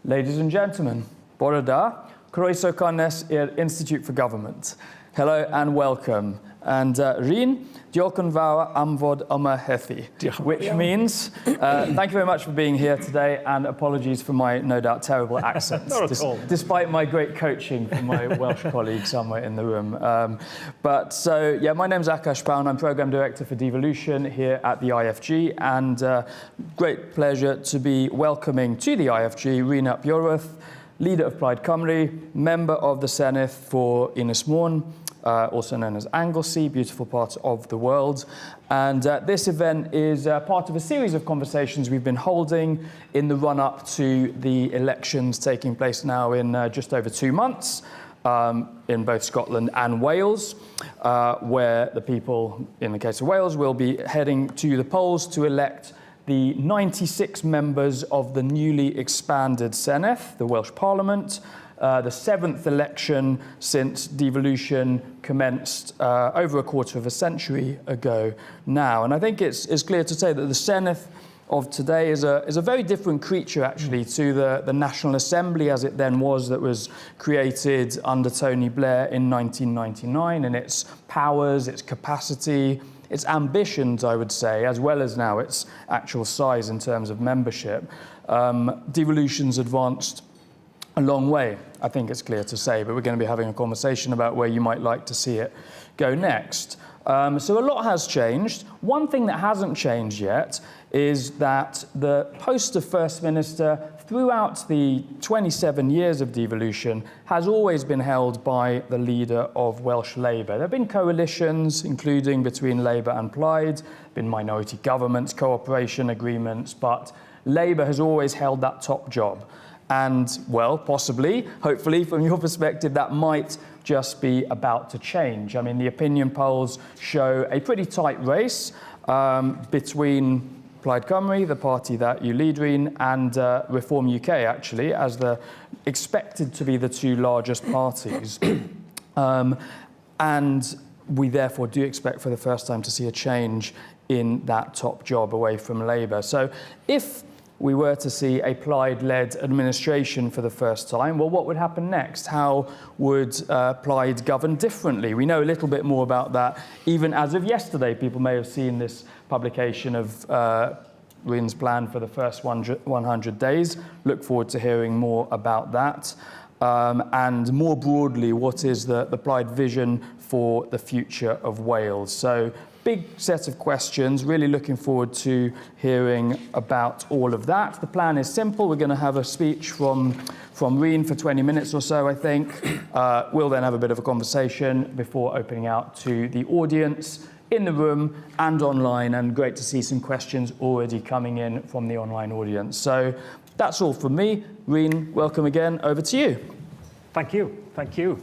Ladies and gentlemen, bore da, croeso cynnes i'r Institute for Government. Hello and welcome. And Rhun, diolch yn fawr am fod yma heddi, which means thank you very much for being here today, and apologies for my no doubt terrible accent, despite my great coaching from my Welsh colleague somewhere in the room. Yeah, my name's Akash Paun. I'm Programme Director for Devolution here at the IFG, and great pleasure to be welcoming to the IFG Rhun ap Iorwerth, leader of Plaid Cymru, member of the Senedd for Ynys Môn, also known as Anglesey, beautiful part of the world. And this event is part of a series of conversations we've been holding in the run-up to the elections taking place now in just over 2 months in both Scotland and Wales, where the people, in the case of Wales, will be heading to the polls to elect the 96 members of the newly expanded Senedd, the Welsh Parliament, the 7th election since devolution commenced over a quarter of a century ago now. And I think it's clear to say that the Senedd of today is a very different creature, actually, to the National Assembly as it then was, that was created under Tony Blair in 1999, and its powers, its capacity, its ambitions, I would say, as well as now its actual size in terms of membership. Devolution's advanced a long way, I think it's clear to say, but we're going to be having a conversation about where you might like to see it go next. So a lot has changed. One thing that hasn't changed yet is that the post of First Minister throughout the 27 years of devolution has always been held by the leader of Welsh Labour. There have been coalitions, including between Labour and Plaid, been minority governments, cooperation agreements, but Labour has always held that top job. And, well, possibly, hopefully, from your perspective, that might just be about to change. I mean, the opinion polls show a pretty tight race between Plaid Cymru, the party that you lead, Rhun, and Reform UK, actually, as expected to be the two largest parties. And we therefore do expect for the first time to see a change in that top job away from Labour. So if we were to see a Plaid-led administration for the first time, well, what would happen next? How would Plaid govern differently? We know a little bit more about that. Even as of yesterday, people may have seen this publication of Rhun's plan for the first 100 days. Look forward to hearing more about that. And more broadly, what is the Plaid vision for the future of Wales? So, big set of questions, really looking forward to hearing about all of that. The plan is simple. We're going to have a speech from Rhun for 20 minutes or so, I think. We'll then have a bit of a conversation before opening out to the audience in the room and online, and great to see some questions already coming in from the online audience. So that's all from me. Rhun, welcome again. Over to you. Thank you. Thank you.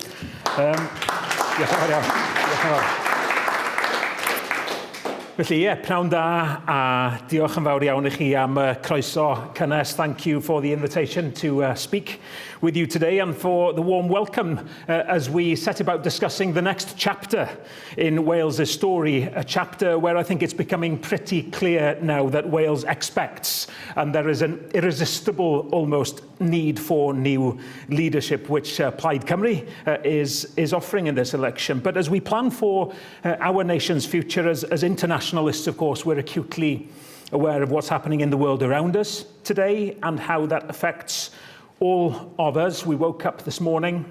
Felly, ie, pnawn da, a diolch yn fawr iawn I chi am croeso cynnes. Thank you for the invitation to speak with you today and for the warm welcome as we set about discussing the next chapter in Wales' story, a chapter where I think it's becoming pretty clear now that Wales expects, and there is an irresistible almost need for new leadership, which Plaid Cymru is offering in this election. But as we plan for our nation's future as internationalists, of course, we're acutely aware of what's happening in the world around us today and how that affects all of us. We woke up this morning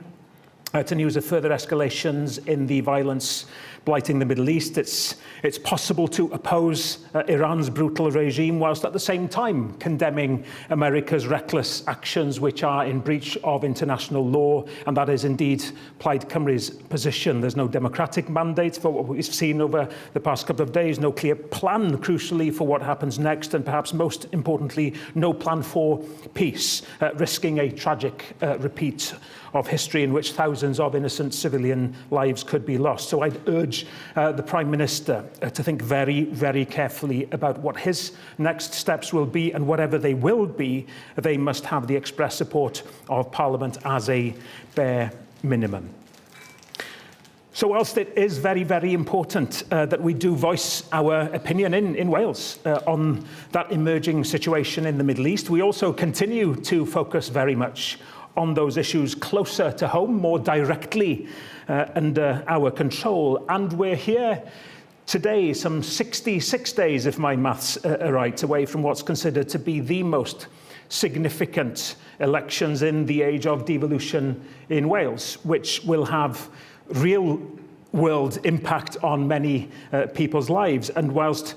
to news of further escalations in the violence blighting the Middle East. It's possible to oppose Iran's brutal regime whilst at the same time condemning America's reckless actions, which are in breach of international law, and that is indeed Plaid Cymru's position. There's no democratic mandate for what we've seen over the past couple of days, no clear plan, crucially, for what happens next, and perhaps most importantly, no plan for peace, risking a tragic repeat of history in which thousands of innocent civilian lives could be lost. So I'd urge the Prime Minister to think very, very carefully about what his next steps will be, and whatever they will be, they must have the express support of Parliament as a bare minimum. So whilst it is very, very important that we do voice our opinion in Wales on that emerging situation in the Middle East, we also continue to focus very much on those issues closer to home, more directly under our control. And we're here today, some 66 days, if my maths are right, away from what's considered to be the most significant elections in the age of devolution in Wales, which will have real world impact on many people's lives. And whilst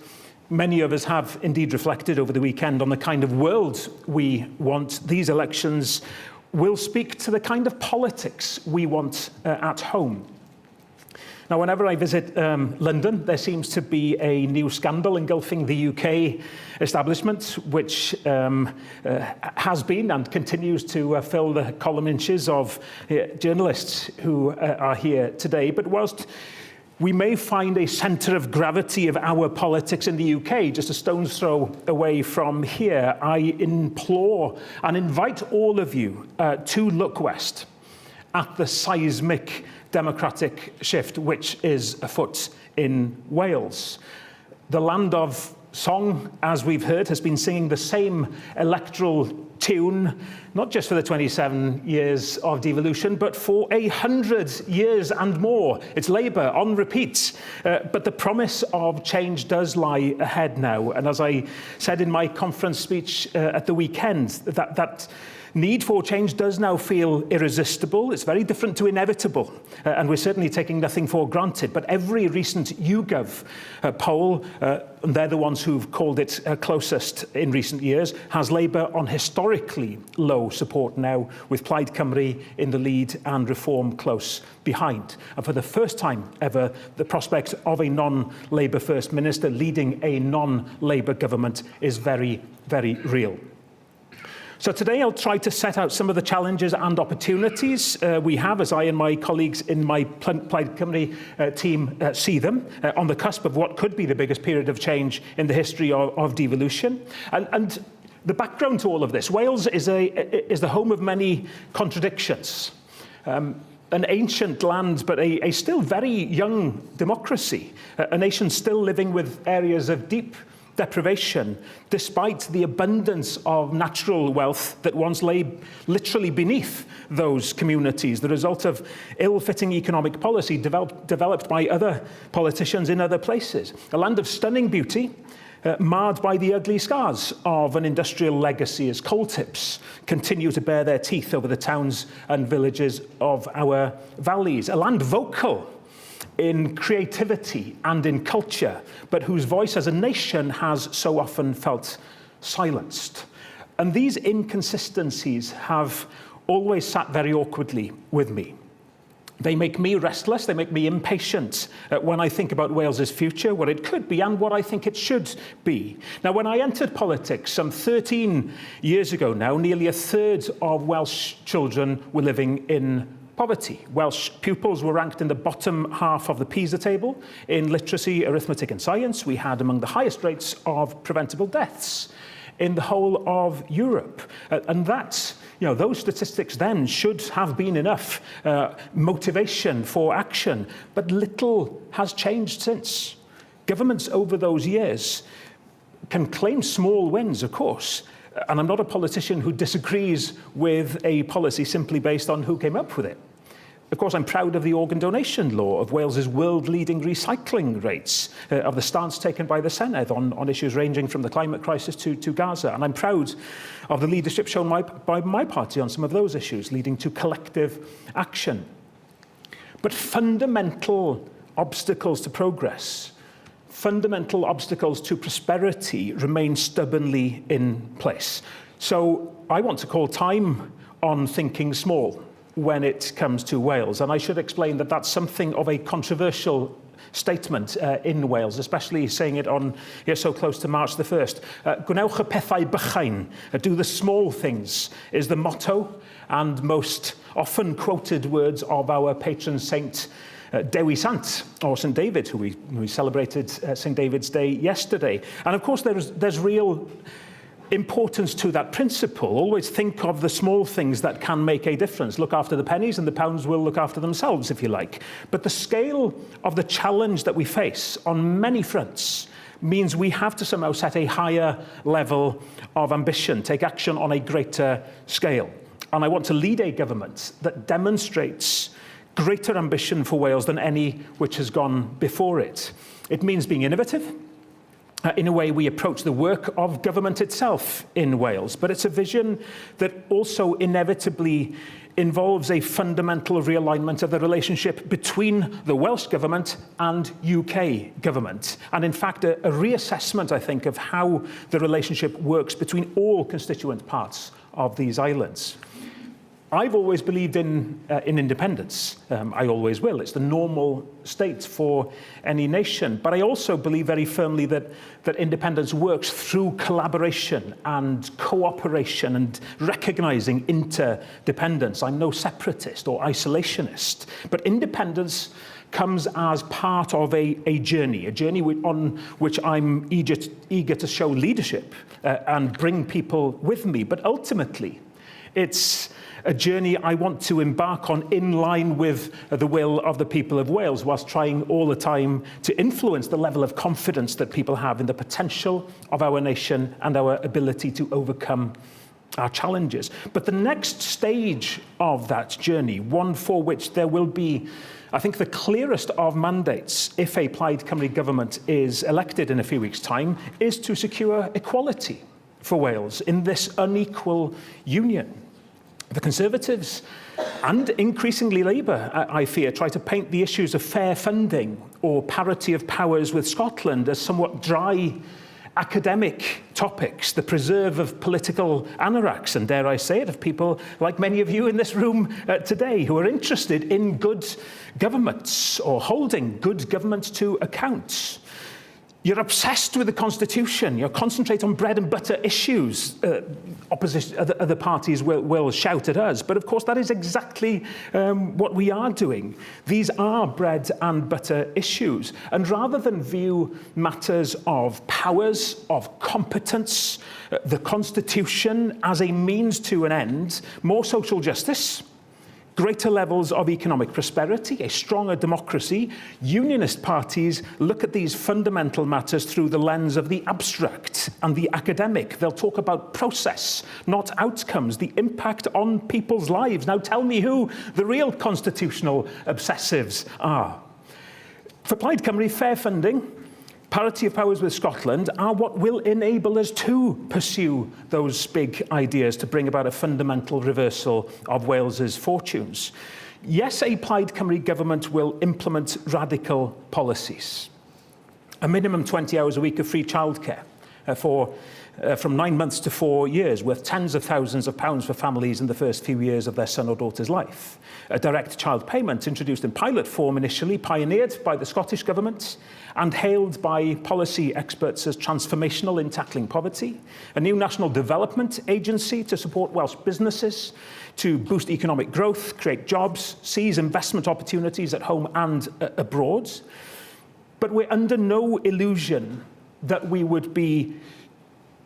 many of us have indeed reflected over the weekend on the kind of world we want, these elections will speak to the kind of politics we want at home. Now, whenever I visit London, there seems to be a new scandal engulfing the UK establishment, which has been and continues to fill the column inches of journalists who are here today. But whilst we may find a centre of gravity of our politics in the UK just a stone's throw away from here, I implore and invite all of you to look west at the seismic democratic shift which is afoot in Wales. The land of song, as we've heard, has been singing the same electoral tune, not just for the 27 years of devolution, but for 100 years and more. It's Labour on repeat. But the promise of change does lie ahead now. And as I said in my conference speech at the weekend, that need for change does now feel irresistible. It's very different to inevitable, and we're certainly taking nothing for granted. But every recent YouGov poll, and they're the ones who've called it closest in recent years, has Labour on historically low support now, with Plaid Cymru in the lead and Reform close behind. And for the first time ever, the prospect of a non-Labour First Minister leading a non-Labour government is very, very real. So today I'll try to set out some of the challenges and opportunities we have as I and my colleagues in my Plaid Cymru team see them on the cusp of what could be the biggest period of change in the history of devolution. And the background to all of this, Wales is the home of many contradictions. An ancient land, but a still very young democracy, a nation still living with areas of deep deprivation, despite the abundance of natural wealth that once lay literally beneath those communities, the result of ill-fitting economic policy developed by other politicians in other places. A land of stunning beauty, marred by the ugly scars of an industrial legacy as coal tips continue to bare their teeth over the towns and villages of our valleys. A land vocal in creativity and in culture, but whose voice as a nation has so often felt silenced. And these inconsistencies have always sat very awkwardly with me. They make me restless, they make me impatient when I think about Wales's future, what it could be and what I think it should be. Now, when I entered politics some 13 years ago now, nearly a third of Welsh children were living in poverty. Welsh pupils were ranked in the bottom half of the PISA table. In literacy, arithmetic and science, we had among the highest rates of preventable deaths in the whole of Europe. And that's, those statistics then should have been enough motivation for action. But little has changed since. Governments over those years can claim small wins, of course. And I'm not a politician who disagrees with a policy simply based on who came up with it. Of course, I'm proud of the organ donation law, of Wales's world-leading recycling rates, of the stance taken by the Senedd on issues ranging from the climate crisis to Gaza. And I'm proud of the leadership shown by my party on some of those issues, leading to collective action. But fundamental obstacles to progress, fundamental obstacles to prosperity remain stubbornly in place. So I want to call time on thinking small when it comes to Wales. And I should explain that that's something of a controversial statement in Wales, especially saying it on so close to March the 1st. Gwnewch y pethau bychain, do the small things, is the motto and most often quoted words of our patron saint, Dewi Sant, or St David, who we celebrated St David's Day yesterday. And of course, there's real importance to that principle. Always think of the small things that can make a difference. Look after the pennies and the pounds will look after themselves, if you like. But the scale of the challenge that we face on many fronts means we have to somehow set a higher level of ambition, take action on a greater scale. And I want to lead a government that demonstrates greater ambition for Wales than any which has gone before it. It means being innovative in a way we approach the work of government itself in Wales, but it's a vision that also inevitably involves a fundamental realignment of the relationship between the Welsh government and UK government. And in fact, a reassessment, I think, of how the relationship works between all constituent parts of these islands. I've always believed in independence. I always will. It's the normal state for any nation. But I also believe very firmly that independence works through collaboration and cooperation and recognizing interdependence. I'm no separatist or isolationist. But independence comes as part of a journey on which I'm eager to show leadership and bring people with me. But ultimately, it's a journey I want to embark on in line with the will of the people of Wales, whilst trying all the time to influence the level of confidence that people have in the potential of our nation and our ability to overcome our challenges. But the next stage of that journey, one for which there will be, I think, the clearest of mandates if a Plaid Cymru government is elected in a few weeks' time, is to secure equality for Wales in this unequal union. The Conservatives and increasingly Labour, I fear, try to paint the issues of fair funding or parity of powers with Scotland as somewhat dry academic topics, the preserve of political anoraks, and dare I say it, of people like many of you in this room today who are interested in good governments or holding good governments to account. You're obsessed with the Constitution. You concentrate on bread and butter issues. Other parties will shout at us. But of course, that is exactly what we are doing. These are bread and butter issues. And rather than view matters of powers, of competence, the Constitution as a means to an end, more social justice, greater levels of economic prosperity, a stronger democracy, unionist parties look at these fundamental matters through the lens of the abstract and the academic. They'll talk about process, not outcomes, the impact on people's lives. Now tell me who the real constitutional obsessives are. For Plaid Cymru, fair funding, parity of powers with Scotland are what will enable us to pursue those big ideas to bring about a fundamental reversal of Wales's fortunes. Yes, a Plaid Cymru government will implement radical policies. A minimum 20 hours a week of free childcare from 9 months to 4 years, worth tens of thousands of pounds for families in the first few years of their son or daughter's life. A direct child payment introduced in pilot form initially, pioneered by the Scottish government and hailed by policy experts as transformational in tackling poverty. A new national development agency to support Welsh businesses, to boost economic growth, create jobs, seize investment opportunities at home and abroad. But we're under no illusion that we would be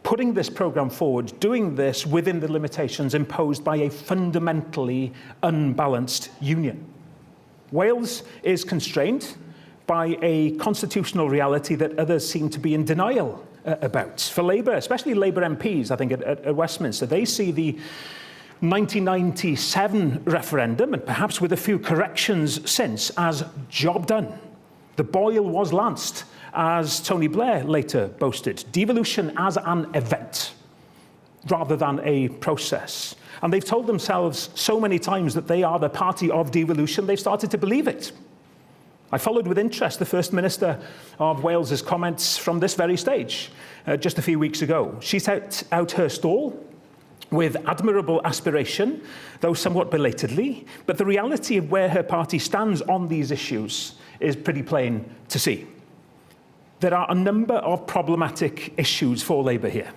putting this programme forward, doing this within the limitations imposed by a fundamentally unbalanced union. Wales is constrained by a constitutional reality that others seem to be in denial about. For Labour, especially Labour MPs, I think, at Westminster, they see the 1997 referendum, and perhaps with a few corrections since, as job done. The boil was lanced, as Tony Blair later boasted. Devolution as an event, rather than a process. And they've told themselves so many times that they are the party of devolution, they've started to believe it. I followed with interest the First Minister of Wales's comments from this very stage just a few weeks ago. She set out her stall with admirable aspiration, though somewhat belatedly, but the reality of where her party stands on these issues is pretty plain to see. There are a number of problematic issues for Labour here.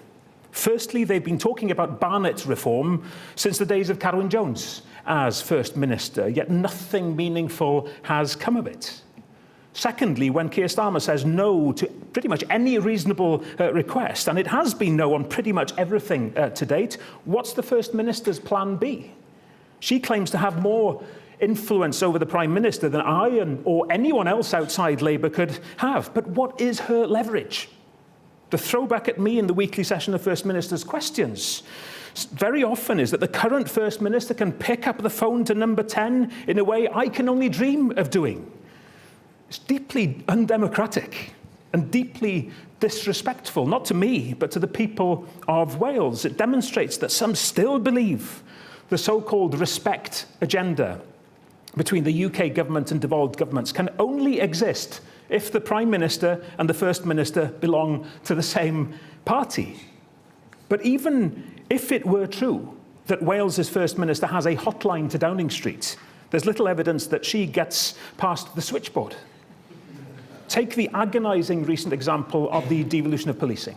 Firstly, they've been talking about Barnett reform since the days of Carwyn Jones as First Minister, yet nothing meaningful has come of it. Secondly, when Keir Starmer says no to pretty much any reasonable request, and it has been no on pretty much everything to date, what's the First Minister's plan B? She claims to have more influence over the Prime Minister than I or anyone else outside Labour could have. But what is her leverage? The throwback at me in the weekly session of First Minister's questions very often is that the current First Minister can pick up the phone to number 10 in a way I can only dream of doing. It's deeply undemocratic and deeply disrespectful, not to me, but to the people of Wales. It demonstrates that some still believe the so-called respect agenda between the UK government and devolved governments can only exist if the Prime Minister and the First Minister belong to the same party. But even if it were true that Wales's First Minister has a hotline to Downing Street, there's little evidence that she gets past the switchboard. Take the agonising recent example of the devolution of policing.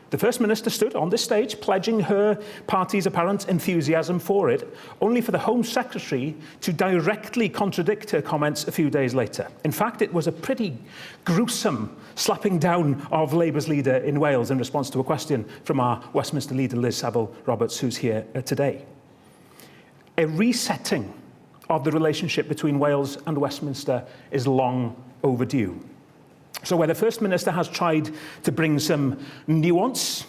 The First Minister stood on this stage pledging her party's apparent enthusiasm for it, only for the Home Secretary to directly contradict her comments a few days later. In fact, it was a pretty gruesome slapping down of Labour's leader in Wales in response to a question from our Westminster leader, Liz Saville-Roberts, who's here today. A resetting of the relationship between Wales and Westminster is long overdue. So where the First Minister has tried to bring some nuance,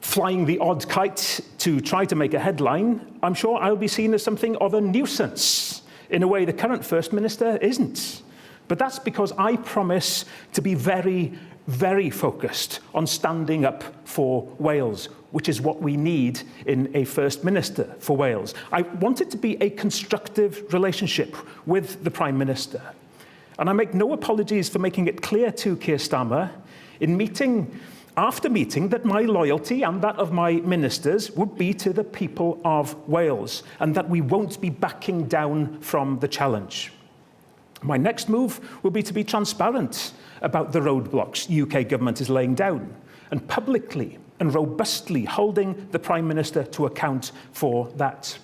flying the odd kite to try to make a headline, I'm sure I'll be seen as something of a nuisance in a way the current First Minister isn't. But that's because I promise to be very, very focused on standing up for Wales, which is what we need in a First Minister for Wales. I want it to be a constructive relationship with the Prime Minister. And I make no apologies for making it clear to Keir Starmer in meeting after meeting that my loyalty and that of my ministers would be to the people of Wales and that we won't be backing down from the challenge. My next move will be to be transparent about the roadblocks UK government is laying down and publicly and robustly holding the Prime Minister to account for that.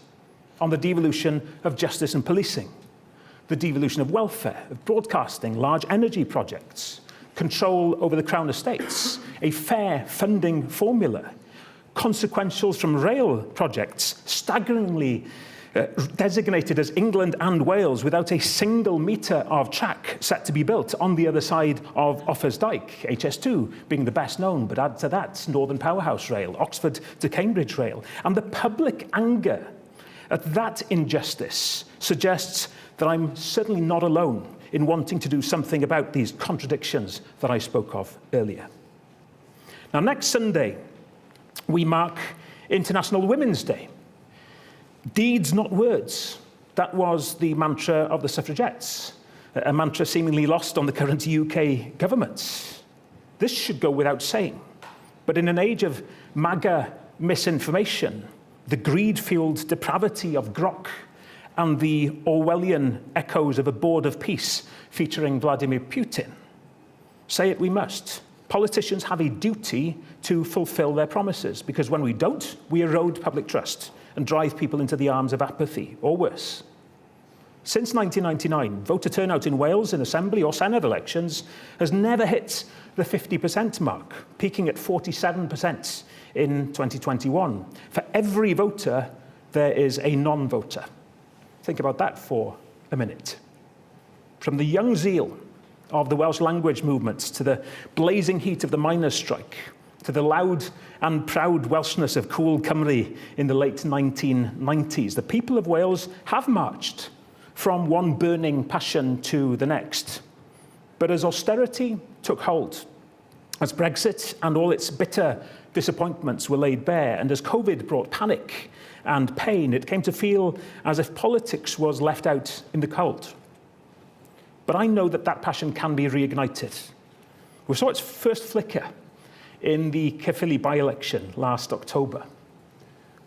On the devolution of justice and policing, the devolution of welfare, of broadcasting, large energy projects, control over the Crown estates, a fair funding formula, consequentials from rail projects, staggeringly designated as England and Wales without a single metre of track set to be built on the other side of Offa's Dyke, HS2 being the best known, but add to that Northern Powerhouse Rail, Oxford to Cambridge Rail. And the public anger at that injustice suggests that I'm certainly not alone in wanting to do something about these contradictions that I spoke of earlier. Now, next Sunday, we mark International Women's Day. Deeds, not words. That was the mantra of the suffragettes, a mantra seemingly lost on the current UK government. This should go without saying. But in an age of MAGA misinformation, the greed-fueled depravity of Grok, and the Orwellian echoes of a board of peace featuring Vladimir Putin, say it we must. Politicians have a duty to fulfill their promises, because when we don't, we erode public trust and drive people into the arms of apathy, or worse. Since 1999, voter turnout in Wales in Assembly or Senedd elections has never hit the 50% mark, peaking at 47% in 2021. For every voter, there is a non-voter. Think about that for a minute. From the young zeal of the Welsh language movement to the blazing heat of the miners' strike, to the loud and proud Welshness of Cool Cymru in the late 1990s, the people of Wales have marched from one burning passion to the next. But as austerity took hold, as Brexit and all its bitter disappointments were laid bare, and as COVID brought panic and pain, it came to feel as if politics was left out in the cold. But I know that that passion can be reignited. We saw its first flicker in the Caerphilly by-election last October,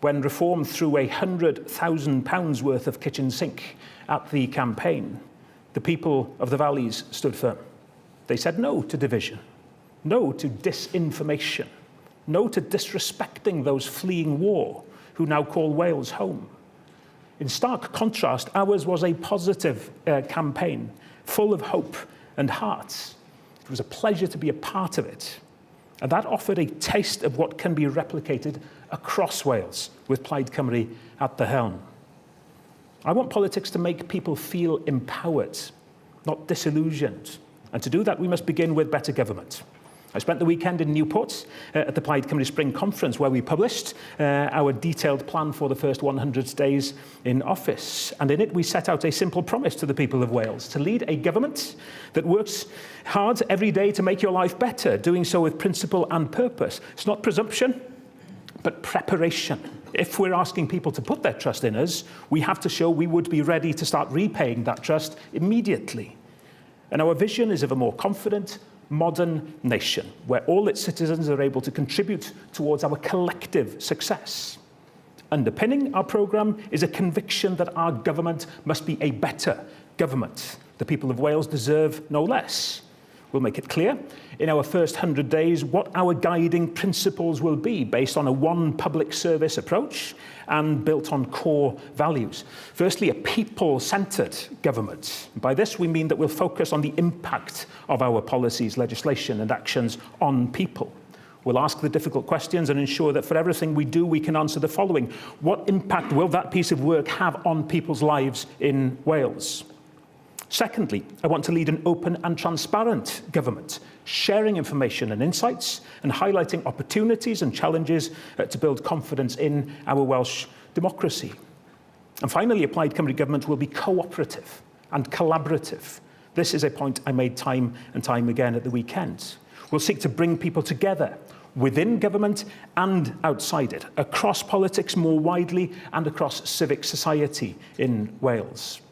when Reform threw £100,000 worth of kitchen sink at the campaign. The people of the valleys stood firm. They said no to division, no to disinformation, no to disrespecting those fleeing war who now call Wales home. In stark contrast, ours was a positive campaign, full of hope and heart. It was a pleasure to be a part of it. And that offered a taste of what can be replicated across Wales with Plaid Cymru at the helm. I want politics to make people feel empowered, not disillusioned. And to do that, we must begin with better government. I spent the weekend in Newport at the Plaid Cymru Spring Conference, where we published our detailed plan for the first 100 days in office. And in it, we set out a simple promise to the people of Wales: to lead a government that works hard every day to make your life better, doing so with principle and purpose. It's not presumption, but preparation. If we're asking people to put their trust in us, we have to show we would be ready to start repaying that trust immediately. And our vision is of a more confident, modern nation, where all its citizens are able to contribute towards our collective success. Underpinning our programme is a conviction that our government must be a better government. The people of Wales deserve no less. We'll make it clear in our first 100 days what our guiding principles will be, based on a one public service approach and built on core values. Firstly, a people-centred government. By this, we mean that we'll focus on the impact of our policies, legislation and actions on people. We'll ask the difficult questions and ensure that for everything we do, we can answer the following: what impact will that piece of work have on people's lives in Wales? Secondly, I want to lead an open and transparent government, sharing information and insights and highlighting opportunities and challenges to build confidence in our Welsh democracy. And finally, a Plaid Cymru government will be cooperative and collaborative. This is a point I made time and time again at the weekend. We'll seek to bring people together within government and outside it, across politics more widely and across civic society in Wales.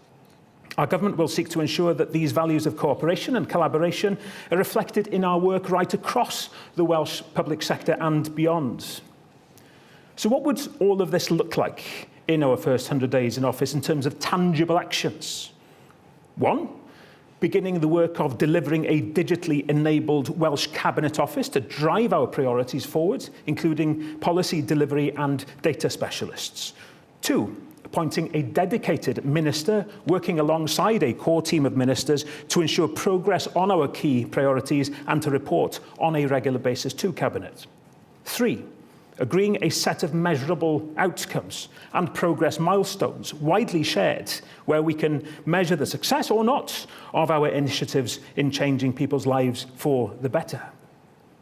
Our government will seek to ensure that these values of cooperation and collaboration are reflected in our work right across the Welsh public sector and beyond. So what would all of this look like in our first 100 days in office in terms of tangible actions? One, beginning the work of delivering a digitally enabled Welsh Cabinet Office to drive our priorities forward, including policy delivery and data specialists. Two, appointing a dedicated minister working alongside a core team of ministers to ensure progress on our key priorities and to report on a regular basis to Cabinet. Three, agreeing a set of measurable outcomes and progress milestones widely shared, where we can measure the success or not of our initiatives in changing people's lives for the better.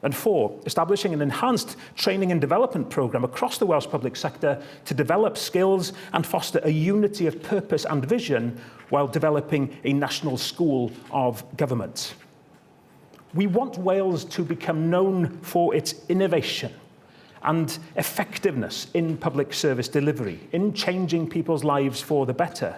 And four, establishing an enhanced training and development programme across the Welsh public sector to develop skills and foster a unity of purpose and vision while developing a national school of government. We want Wales to become known for its innovation and effectiveness in public service delivery, in changing people's lives for the better.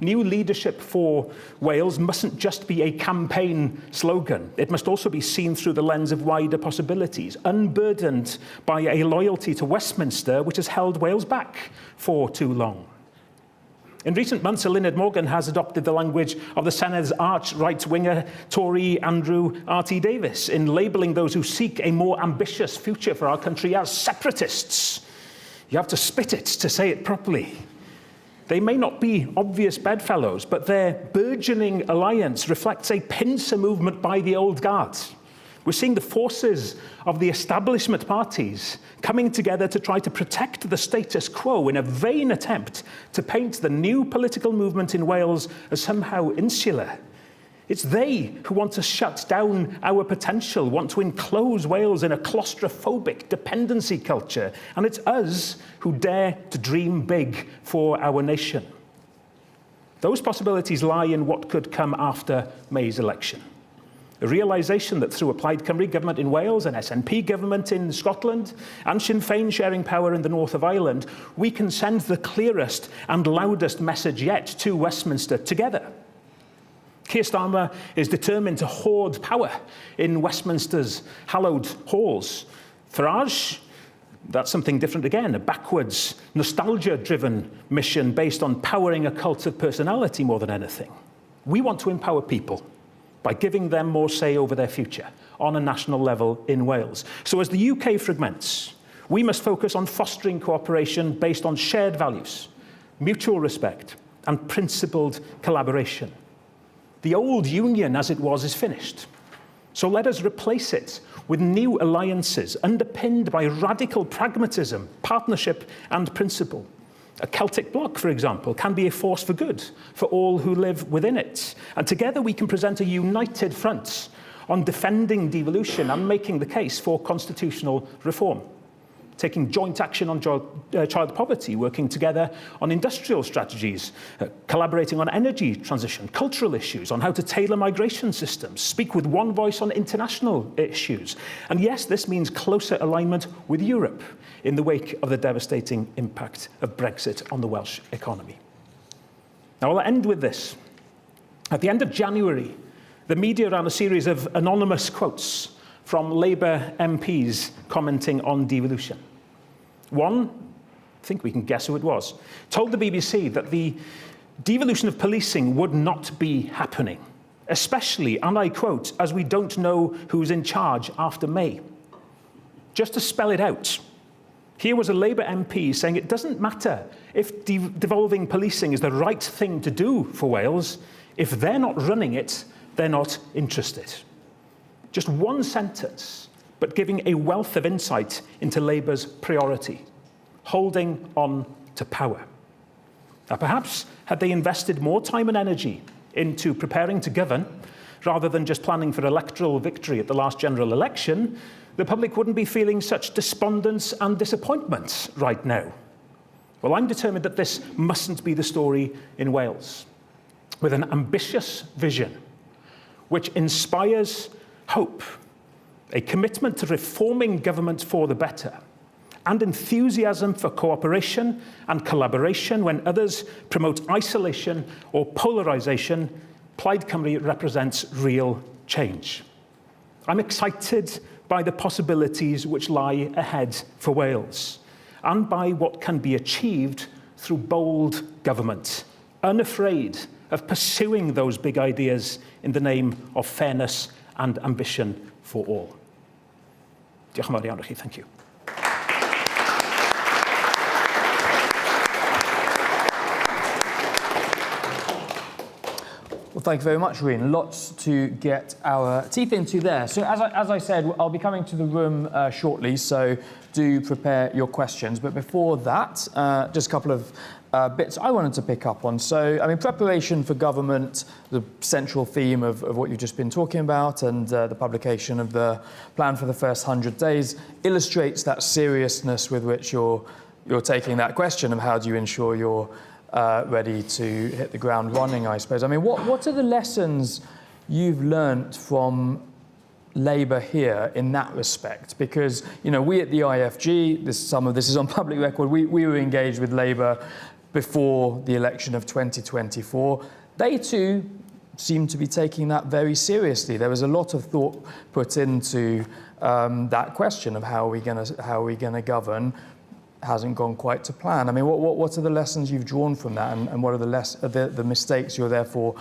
New leadership for Wales mustn't just be a campaign slogan. It must also be seen through the lens of wider possibilities, unburdened by a loyalty to Westminster which has held Wales back for too long. In recent months, Eluned Morgan has adopted the language of the Senedd arch right-winger Tory Andrew R.T. Davies in labelling those who seek a more ambitious future for our country as separatists. You have to spit it to say it properly. They may not be obvious bedfellows, but their burgeoning alliance reflects a pincer movement by the old guard. We're seeing the forces of the establishment parties coming together to try to protect the status quo in a vain attempt to paint the new political movement in Wales as somehow insular. It's they who want to shut down our potential, want to enclose Wales in a claustrophobic dependency culture, and it's us who dare to dream big for our nation. Those possibilities lie in what could come after May's election. A realisation that through a Plaid Cymru government in Wales, an SNP government in Scotland, and Sinn Féin sharing power in the north of Ireland, we can send the clearest and loudest message yet to Westminster together. Keir Starmer is determined to hoard power in Westminster's hallowed halls. Farage, that's something different again, a backwards, nostalgia-driven mission based on powering a cult of personality more than anything. We want to empower people by giving them more say over their future on a national level in Wales. So as the UK fragments, we must focus on fostering cooperation based on shared values, mutual respect, and principled collaboration. The old union as it was is finished. So let us replace it with new alliances underpinned by radical pragmatism, partnership, and principle. A Celtic bloc, for example, can be a force for good for all who live within it. And together we can present a united front on defending devolution and making the case for constitutional reform. Taking joint action on child poverty, working together on industrial strategies, collaborating on energy transition, cultural issues, on how to tailor migration systems, speak with one voice on international issues. And yes, this means closer alignment with Europe in the wake of the devastating impact of Brexit on the Welsh economy. Now, I'll end with this. At the end of January, the media ran a series of anonymous quotes from Labour MPs commenting on devolution. One, I think we can guess who it was, told the BBC that the devolution of policing would not be happening, especially, and I quote, as we don't know who's in charge after May. Just to spell it out, here was a Labour MP saying it doesn't matter if devolving policing is the right thing to do for Wales. If they're not running it, they're not interested. Just one sentence, but giving a wealth of insight into Labour's priority, holding on to power. Now, perhaps had they invested more time and energy into preparing to govern, rather than just planning for electoral victory at the last general election, the public wouldn't be feeling such despondence and disappointment right now. Well, I'm determined that this mustn't be the story in Wales. With an ambitious vision, which inspires hope, a commitment to reforming government for the better, and enthusiasm for cooperation and collaboration when others promote isolation or polarisation, Plaid Cymru represents real change. I'm excited by the possibilities which lie ahead for Wales, and by what can be achieved through bold government, unafraid of pursuing those big ideas in the name of fairness and ambition for all. Diolch yn fawr iawn i chi. Thank you. Well, thank you very much, Rhun. Lots to get our teeth into there. So as I said, I'll be coming to the room shortly, so do prepare your questions. But before that, just a couple of bits I wanted to pick up on. So, I mean, preparation for government, the central theme of what you've just been talking about, and the publication of the plan for the first 100 days illustrates that seriousness with which you're taking that question of how do you ensure you're ready to hit the ground running, I suppose. I mean, what are the lessons you've learnt from Labour here in that respect? Because, you know, we at the IFG, some of this is on public record, we were engaged with Labour before the election of 2024. They too seem to be taking that very seriously. There was a lot of thought put into that question of how are we gonna govern. Hasn't gone quite to plan. I mean, what are the lessons you've drawn from that, and what are the mistakes you're therefore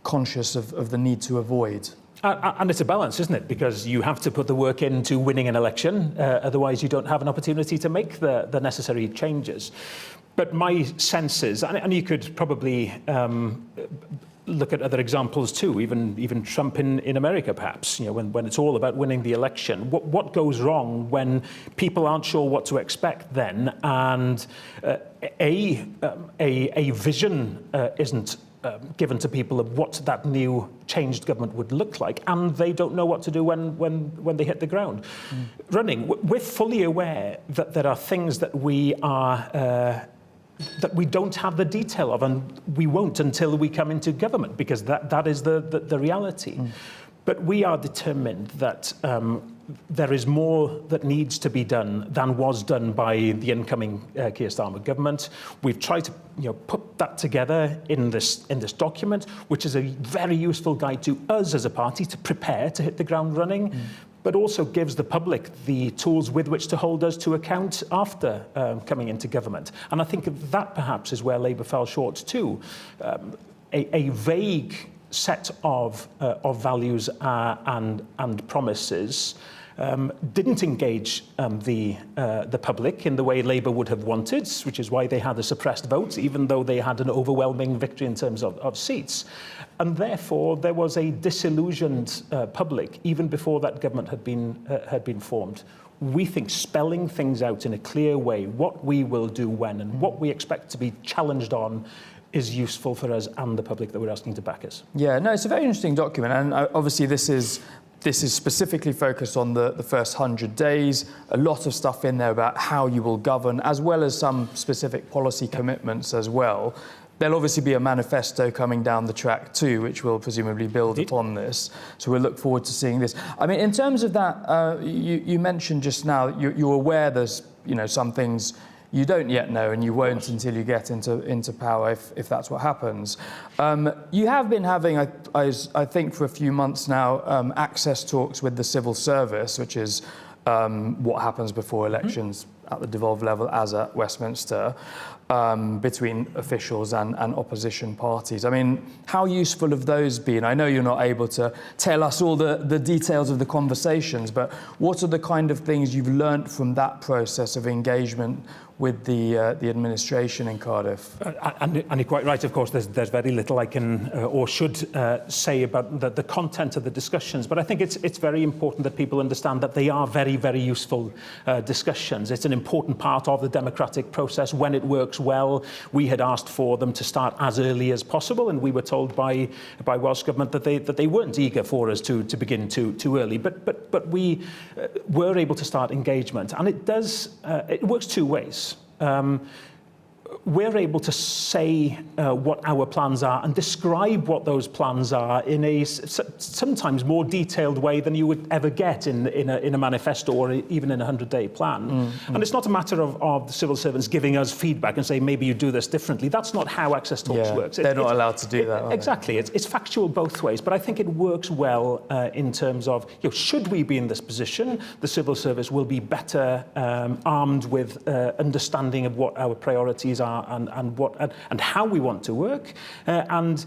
conscious of the need to avoid? And it's a balance, isn't it? Because you have to put the work into winning an election, otherwise you don't have an opportunity to make the necessary changes. But my sense is, and you could probably look at other examples too, even Trump in America perhaps, you know, when it's all about winning the election. What goes wrong when people aren't sure what to expect then, and a vision isn't given to people of what that new changed government would look like, and they don't know what to do when they hit the ground running. We're fully aware that there are things that we are that we don't have the detail of, and we won't until we come into government, because that is the reality. But we are determined that there is more that needs to be done than was done by the incoming Keir Starmer government. We've tried to put that together in this document, which is a very useful guide to us as a party to prepare to hit the ground running, but also gives the public the tools with which to hold us to account after coming into government. And I think that perhaps is where Labour fell short too. A vague set of values and promises didn't engage the public in the way Labour would have wanted, which is why they had a suppressed vote, even though they had an overwhelming victory in terms of seats. And therefore, there was a disillusioned public even before that government had been formed. We think spelling things out in a clear way, what we will do when and what we expect to be challenged on, is useful for us and the public that we're asking to back us. Yeah, no, it's a very interesting document, and obviously this is specifically focused on the first 100 days, a lot of stuff in there about how you will govern, as well as some specific policy commitments as well. There'll obviously be a manifesto coming down the track too, which will presumably build upon this. So we'll look forward to seeing this. I mean, in terms of that, you mentioned just now, you're aware there's some things you don't yet know, and you won't until you get into power, if that's what happens. You have been having, I think, for a few months now, access talks with the civil service, which is what happens before elections at the devolved level, as at Westminster, between officials and opposition parties. I mean, how useful have those been? I know you're not able to tell us all the details of the conversations, but what are the kind of things you've learnt from that process of engagement with the administration in Cardiff? And you're quite right, of course, there's very little I can or should say about the content of the discussions, but I think it's very important that people understand that they are very, very useful discussions. It's an important part of the democratic process. When it works well, we had asked for them to start as early as possible, and we were told by Welsh Government that they weren't eager for us to begin too early, but we were able to start engagement, and it works two ways. We're able to say what our plans are and describe what those plans are in a sometimes more detailed way than you would ever get in a manifesto or even in a 100-day plan. And it's not a matter of the civil servants giving us feedback and say, maybe you do this differently. That's not how Access Talks works. They're not allowed to do that. Exactly. It's factual both ways, but I think it works well in terms of, should we be in this position, the civil service will be better armed with understanding of what our priorities are and how we want to work, and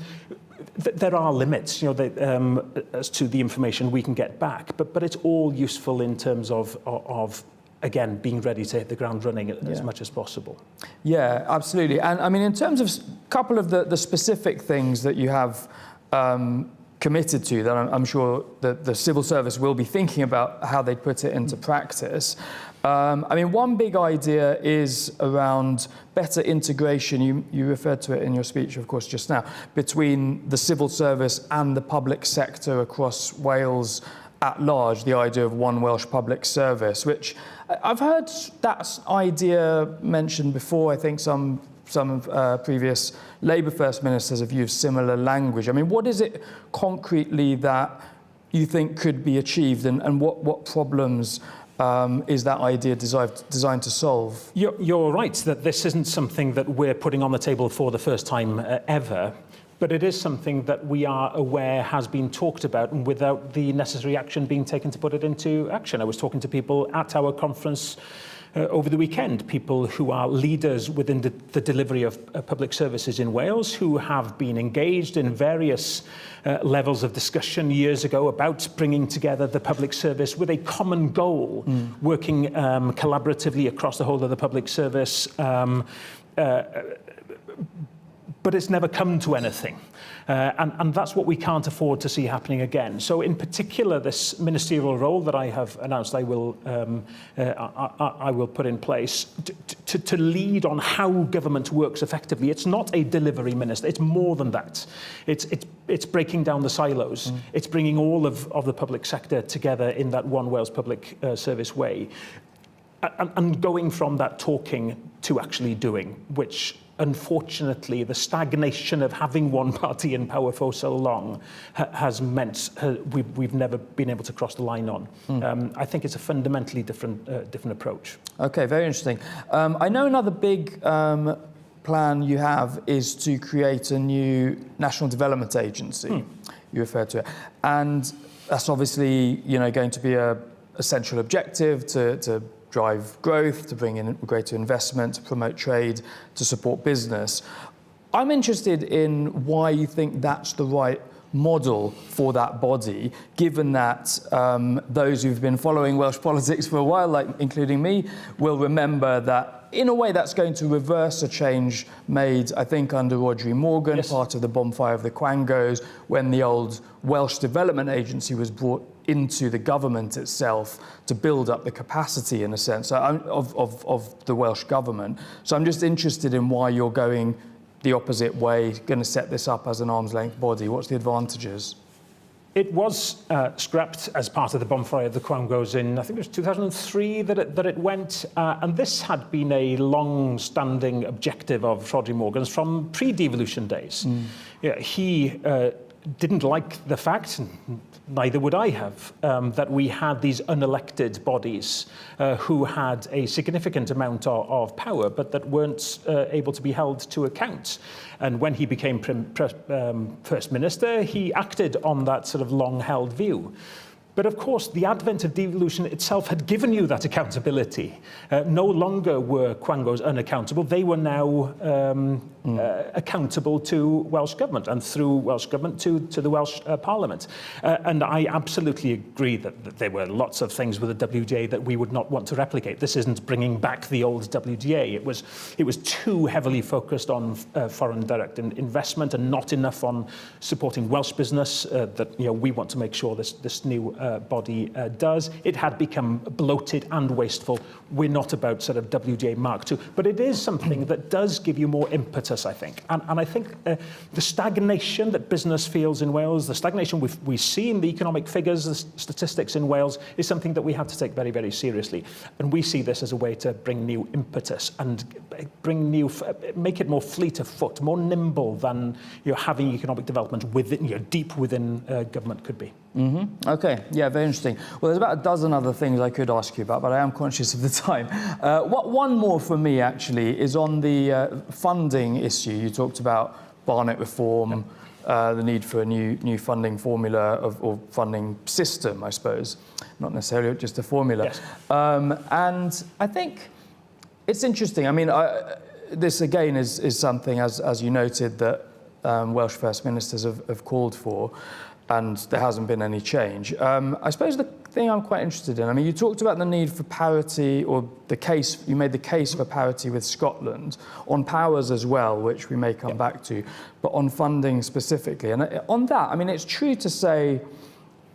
there are limits, as to the information we can get back, but it's all useful in terms of again being ready to hit the ground running as much as possible. Yeah, absolutely. And I mean, in terms of a couple of the specific things that you have committed to, that I'm sure that the civil service will be thinking about how they put it into practice. I mean, one big idea is around better integration, you referred to it in your speech, of course, just now, between the civil service and the public sector across Wales at large, the idea of one Welsh public service, which I've heard that idea mentioned before. I think some previous Labour First Ministers have used similar language. I mean, what is it concretely that you think could be achieved, and what problems is that idea designed to solve? You're right that this isn't something that we're putting on the table for the first time ever, but it is something that we are aware has been talked about, and without the necessary action being taken to put it into action. I was talking to people at our conference over the weekend, people who are leaders within the delivery of public services in Wales, who have been engaged in various levels of discussion years ago about bringing together the public service with a common goal, working collaboratively across the whole of the public service, but it's never come to anything. And that's what we can't afford to see happening again. So in particular, this ministerial role that I have announced I will put in place to lead on how government works effectively. It's not a delivery minister, it's more than that. It's breaking down the silos. It's bringing all of the public sector together in that one Wales public service way. And going from that talking to actually doing, which unfortunately the stagnation of having one party in power for so long has meant we've never been able to cross the line on. I think it's a fundamentally different approach. Okay, very interesting. I know another big plan you have is to create a new National Development Agency. You referred to it. And that's obviously going to be a central objective to drive growth, to bring in greater investment, to promote trade, to support business. I'm interested in why you think that's the right model for that body, given that those who've been following Welsh politics for a while, like including me, will remember that in a way that's going to reverse a change made, I think, under Rhodri Morgan, yes, part of the bonfire of the Quangos, when the old Welsh Development Agency was brought into the government itself to build up the capacity, in a sense, of the Welsh government. So I'm just interested in why you're going the opposite way, going to set this up as an arm's length body. What's the advantages? It was scrapped as part of the bonfire of the Quangos in, I think it was 2003 that it went. And this had been a long-standing objective of Rhodri Morgan's from pre-devolution days. Yeah, he didn't like the fact, neither would I have, that we had these unelected bodies who had a significant amount of power, but that weren't able to be held to account. And when he became First Minister, he acted on that sort of long-held view. But of course, the advent of devolution itself had given you that accountability. No longer were Quangos unaccountable. They were now accountable to Welsh Government, and through Welsh Government to the Welsh Parliament. And I absolutely agree that there were lots of things with the WDA that we would not want to replicate. This isn't bringing back the old WDA. It was too heavily focused on foreign direct investment and not enough on supporting Welsh business that we want to make sure this new body does. It had become bloated and wasteful. We're not about sort of WDA Mark II, but it is something that does give you more impetus, I think. And I think the stagnation that business feels in Wales, the stagnation we see in the economic figures, the statistics in Wales, is something that we have to take very, very seriously. And we see this as a way to bring new impetus and make it more fleet of foot, more nimble than having economic development within, deep within government could be. Mm-hmm. Okay, yeah, very interesting. Well, there's about a dozen other things I could ask you about, but I am conscious of the time. One more for me, actually, is on the funding issue. You talked about Barnett reform, the need for a new funding formula or funding system, I suppose, not necessarily just a formula. Yes. And I think it's interesting. I mean, this again is something, as you noted, that Welsh First Ministers have called for, and there hasn't been any change. I suppose the thing I'm quite interested in, I mean, you talked about the need for parity, or you made the case for parity with Scotland, on powers as well, which we may come back to, but on funding specifically. And on that, I mean, it's true to say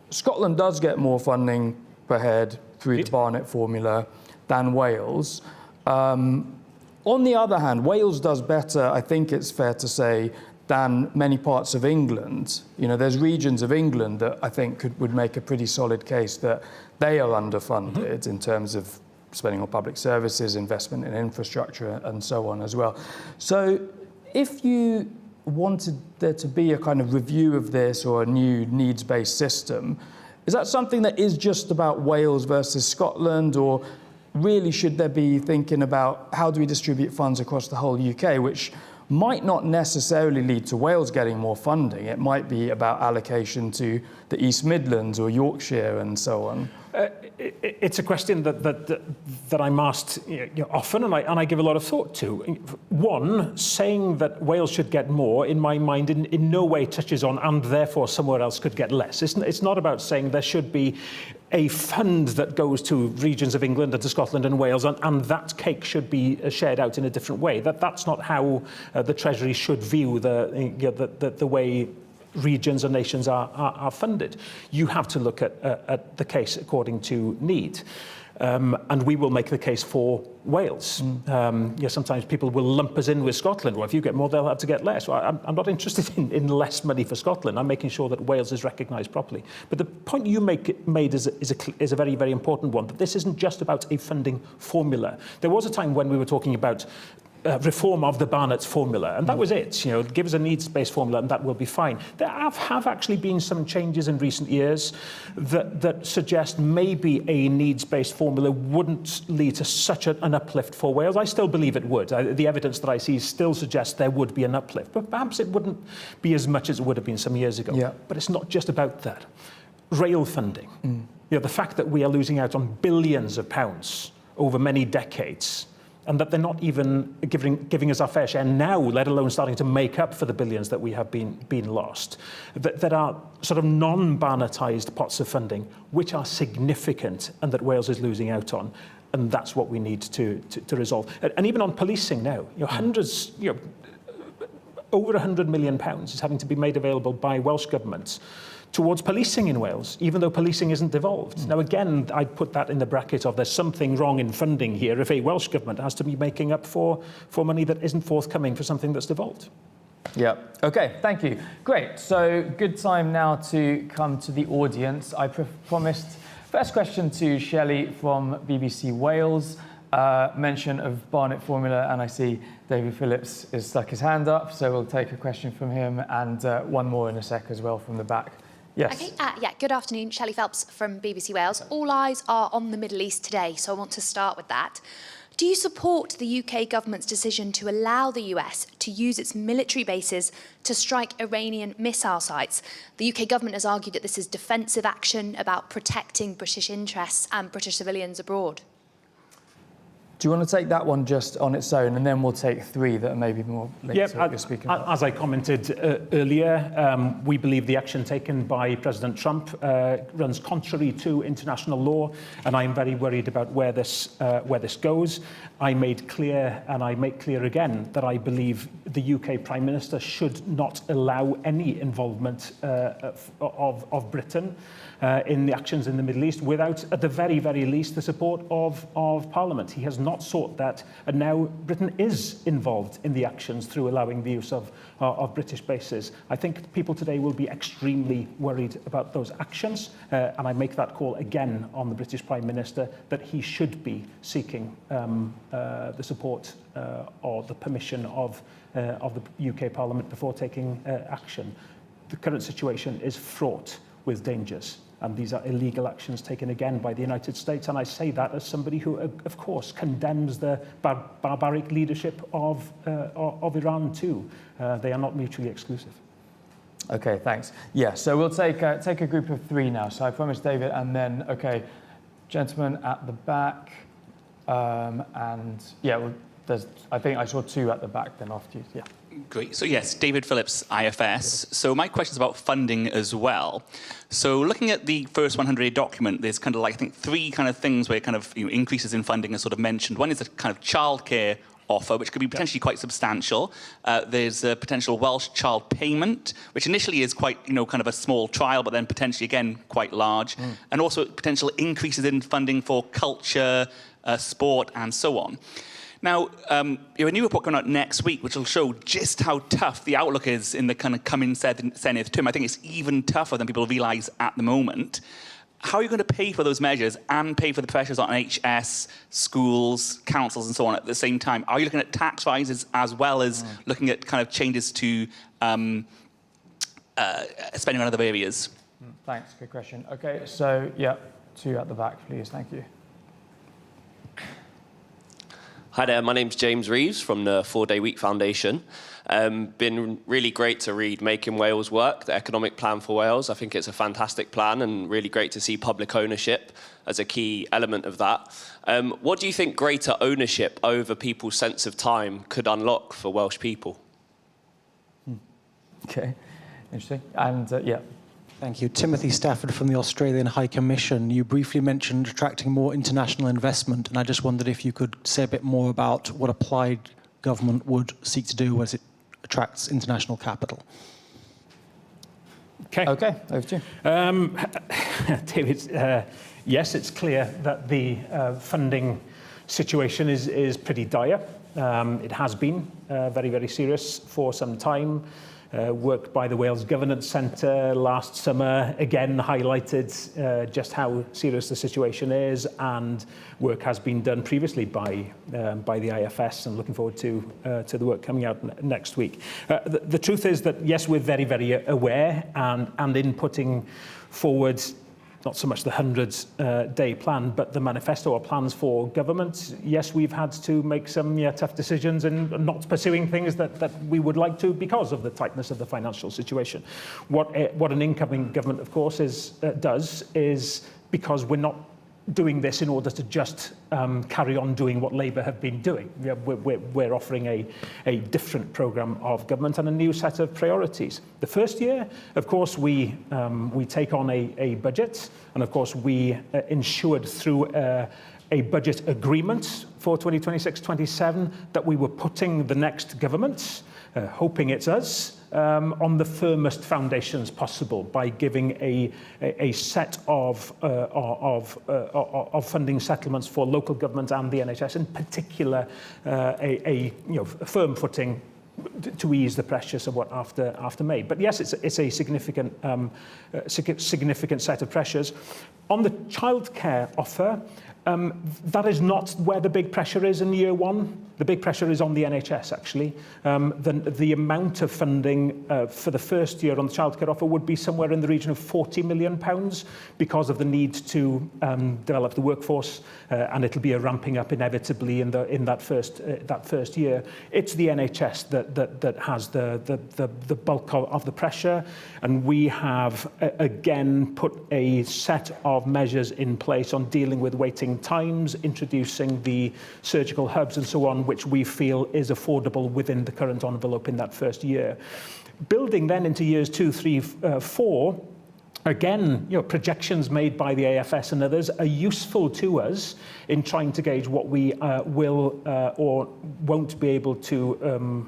Scotland does get more funding per head through the Barnett formula than Wales. On the other hand, Wales does better, I think it's fair to say, than many parts of England. There's regions of England that I think would make a pretty solid case that they are underfunded in terms of spending on public services, investment in infrastructure, and so on as well. So if you wanted there to be a kind of review of this or a new needs-based system, is that something that is just about Wales versus Scotland, or really should there be thinking about how do we distribute funds across the whole UK, which might not necessarily lead to Wales getting more funding. It might be about allocation to the East Midlands or Yorkshire and so on. It's a question that I'm asked often, and I give a lot of thought to. One, saying that Wales should get more, in my mind, in no way touches on and therefore somewhere else could get less. It's not about saying there should be a fund that goes to regions of England and to Scotland and Wales, and that cake should be shared out in a different way. That's not how the Treasury should view the way regions and nations are funded. You have to look at the case according to need. And we will make the case for Wales. Sometimes people will lump us in with Scotland. Well, if you get more, they'll have to get less. Well, I'm not interested in less money for Scotland. I'm making sure that Wales is recognised properly. But the point you made is a very, very important one, that this isn't just about a funding formula. There was a time when we were talking about reform of the Barnett formula, and that was it. Give us a needs-based formula and that will be fine. There have actually been some changes in recent years that suggest maybe a needs-based formula wouldn't lead to such an uplift for Wales. I still believe it would. The evidence that I see still suggests there would be an uplift, but perhaps it wouldn't be as much as it would have been some years ago. Yeah. But it's not just about that. Rail funding. The fact that we are losing out on billions of pounds over many decades and that they're not even giving us our fair share now, let alone starting to make up for the billions that we have been lost. That are sort of non-Barnetised pots of funding, which are significant and that Wales is losing out on. And that's what we need to resolve. And even on policing now, over £100 million is having to be made available by Welsh governments towards policing in Wales, even though policing isn't devolved. Now, again, I put that in the bracket of there's something wrong in funding here if a Welsh government has to be making up for money that isn't forthcoming for something that's devolved. Yeah. OK, thank you. Great. So good time now to come to the audience. I promised first question to Shelley from BBC Wales. Mention of Barnett formula, and I see David Phillips has stuck his hand up, so we'll take a question from him and one more in a sec as well from the back. Yes. Okay, good afternoon, Shelley Phelps from BBC Wales. All eyes are on the Middle East today, so I want to start with that. Do you support the UK government's decision to allow the US to use its military bases to strike Iranian missile sites? The UK government has argued that this is defensive action about protecting British interests and British civilians abroad. Do you want to take that one just on its own, and then we'll take three that are maybe more linked to what you're speaking about? As I commented earlier, we believe the action taken by President Trump runs contrary to international law, and I'm very worried about where this goes. I made clear, and I make clear again, that I believe the UK Prime Minister should not allow any involvement of Britain in the actions in the Middle East without, at the very, very least, the support of Parliament. He has not sought that, and now Britain is involved in the actions through allowing the use of British bases. I think people today will be extremely worried about those actions, and I make that call again on the British Prime Minister that he should be seeking the support or the permission of the UK Parliament before taking action. The current situation is fraught with dangers, and these are illegal actions taken again by the United States. And I say that as somebody who, of course, condemns the barbaric leadership of Iran too. They are not mutually exclusive. OK, thanks. Yeah, so we'll take a group of three now. So I promised David, and then, OK, gentleman at the back. And, yeah, well, I think I saw two at the back then after you. Yeah. Great. So yes, David Phillips, IFS. So my question is about funding as well. So looking at the first 100-day document, there's kind of like, I think, three kind of things where kind of increases in funding are sort of mentioned. One is a kind of childcare offer, which could be potentially quite substantial. There's a potential Welsh child payment, which initially is quite, kind of a small trial, but then potentially, again, quite large. And also potential increases in funding for culture, sport, and so on. Now, a new report coming out next week, which will show just how tough the outlook is in the kind of coming Senedd term. I think it's even tougher than people realise at the moment. How are you going to pay for those measures and pay for the pressures on NHS, schools, councils, and so on at the same time? Are you looking at tax rises as well as looking at kind of changes to spending on other areas? Thanks. Good question. OK, so, yeah, two at the back, please. Thank you. Hi there, my name's James Reeves from the 4-Day Week Foundation. Been really great to read Making Wales Work, the economic plan for Wales. I think it's a fantastic plan and really great to see public ownership as a key element of that. What do you think greater ownership over people's sense of time could unlock for Welsh people? OK, interesting. And, yeah. Thank you. Timothy Stafford from the Australian High Commission. You briefly mentioned attracting more international investment, and I just wondered if you could say a bit more about what a Plaid government would seek to do as it attracts international capital. OK, over to you. David, yes, it's clear that the funding situation is pretty dire. It has been very, very serious for some time. Work by the Wales Governance Centre last summer again highlighted just how serious the situation is, and work has been done previously by the IFS, and looking forward to the work coming out next week. The truth is that, yes, we're very, very aware, and in putting forward not so much the 100-day plan, but the manifesto or plans for government. Yes, we've had to make some tough decisions and not pursuing things that we would like to because of the tightness of the financial situation. What an incoming government, of course, does is, because we're not doing this in order to just carry on doing what Labour have been doing. We're offering a different programme of government and a new set of priorities. The first year, of course, we take on a budget, and of course we ensured through a budget agreement for 2026-27 that we were putting the next government, hoping it's us, on the firmest foundations possible by giving a set of funding settlements for local government and the NHS, in particular, a firm footing to ease the pressure somewhat after May. But yes, it's a significant set of pressures. On the childcare offer, that is not where the big pressure is in year one. The big pressure is on the NHS, actually. The amount of funding for the first year on the childcare offer would be somewhere in the region of £40 million because of the need to develop the workforce, and it'll be a ramping up inevitably in that first year. It's the NHS that has the bulk of the pressure, and we have again put a set of measures in place on dealing with waiting times, introducing the surgical hubs and so on, which we feel is affordable within the current envelope in that first year. Building then into years 2, 3, 4, again, projections made by the AFS and others are useful to us in trying to gauge what we will or won't be able to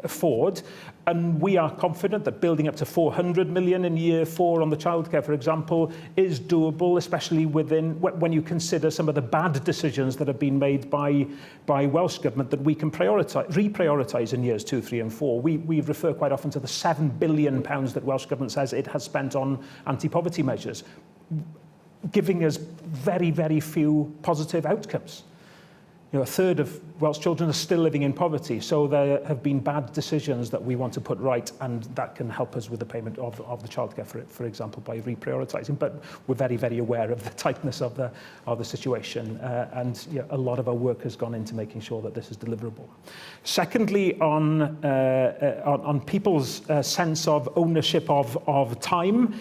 afford. And we are confident that building up to 400 million in year 4 on the childcare, for example, is doable, especially when you consider some of the bad decisions that have been made by Welsh Government that we can reprioritise in years 2, 3 and 4. We refer quite often to the £7 billion that Welsh Government says it has spent on anti-poverty measures, giving us very, very few positive outcomes. A third of Welsh children are still living in poverty, so there have been bad decisions that we want to put right, and that can help us with the payment of the childcare, for example, by reprioritising. But we're very, very aware of the tightness of the situation, and a lot of our work has gone into making sure that this is deliverable. Secondly, on people's sense of ownership of time.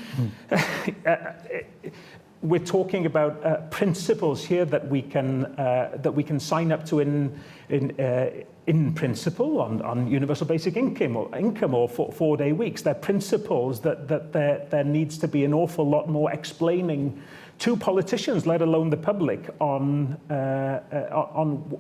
We're talking about principles here that we can sign up to in principle on universal basic income or 4-day weeks. They're principles that there needs to be an awful lot more explaining to politicians, let alone the public, on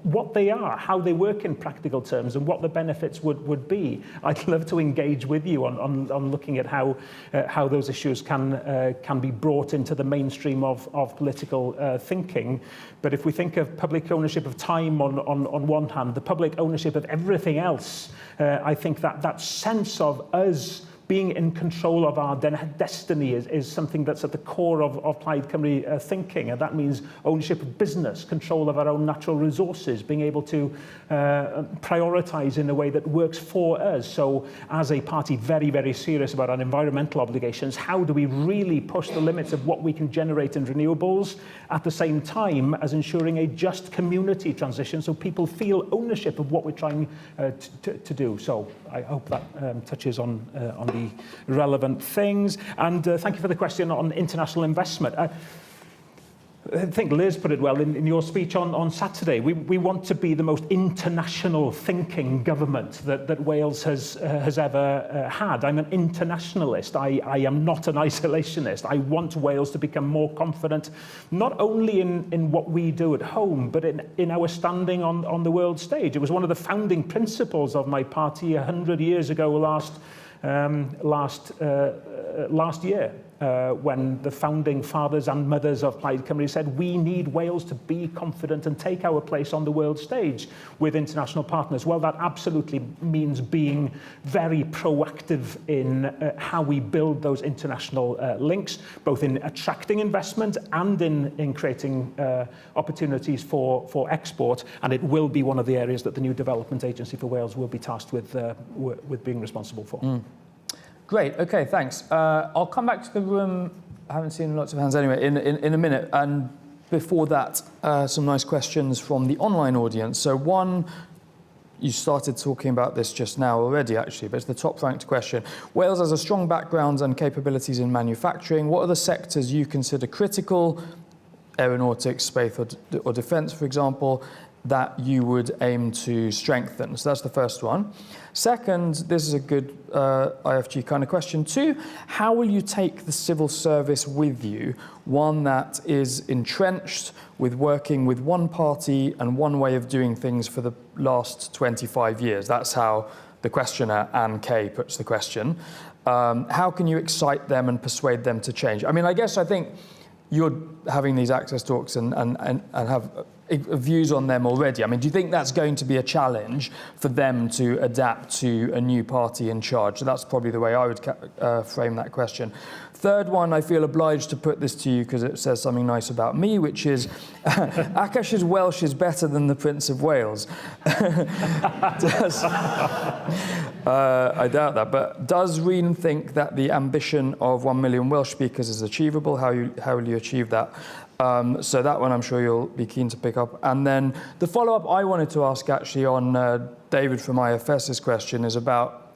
what they are, how they work in practical terms, and what the benefits would be. I'd love to engage with you on looking at how those issues can be brought into the mainstream of political thinking. But if we think of public ownership of time on one hand, the public ownership of everything else, I think that sense of us being in control of our destiny is something that's at the core of Plaid Cymru thinking, and that means ownership of business, control of our own natural resources, being able to prioritise in a way that works for us. So as a party very, very serious about our environmental obligations, how do we really push the limits of what we can generate in renewables at the same time as ensuring a just community transition so people feel ownership of what we're trying to do. So I hope that touches on the relevant things. And thank you for the question on international investment. I think Liz put it well in your speech on Saturday. We want to be the most international thinking government that Wales has ever had. I'm an internationalist. I am not an isolationist. I want Wales to become more confident, not only in what we do at home, but in our standing on the world stage. It was one of the founding principles of my party 100 years ago last year, when the founding fathers and mothers of Plaid Cymru said we need Wales to be confident and take our place on the world stage with international partners. Well, that absolutely means being very proactive in how we build those international links, both in attracting investment and in creating opportunities for export. And it will be one of the areas that the new Development Agency for Wales will be tasked with being responsible for. Mm. Great. Okay, thanks. I'll come back to the room. I haven't seen lots of hands anyway in a minute. And before that, some nice questions from the online audience. So one, you started talking about this just now already, actually, but it's the top-ranked question. Wales has a strong background and capabilities in manufacturing. What are the sectors you consider critical aeronautics, space or defence, for example, that you would aim to strengthen? So that's the first one. Second, this is a good IFG kind of question too. How will you take the civil service with you? One that is entrenched with working with one party and one way of doing things for the last 25 years. That's how the questioner, Anne Kay, puts the question. How can you excite them and persuade them to change? I mean, I think you're having these access talks and have views on them already. I mean, do you think that's going to be a challenge for them to adapt to a new party in charge? So that's probably the way I would frame that question. Third one, I feel obliged to put this to you because it says something nice about me, which is Akash's Welsh is better than the Prince of Wales. I doubt that, but does Rhun think that the ambition of 1 million Welsh speakers is achievable? How will you achieve that? So that one I'm sure you'll be keen to pick up. And then the follow-up I wanted to ask actually on David from IFS's question is about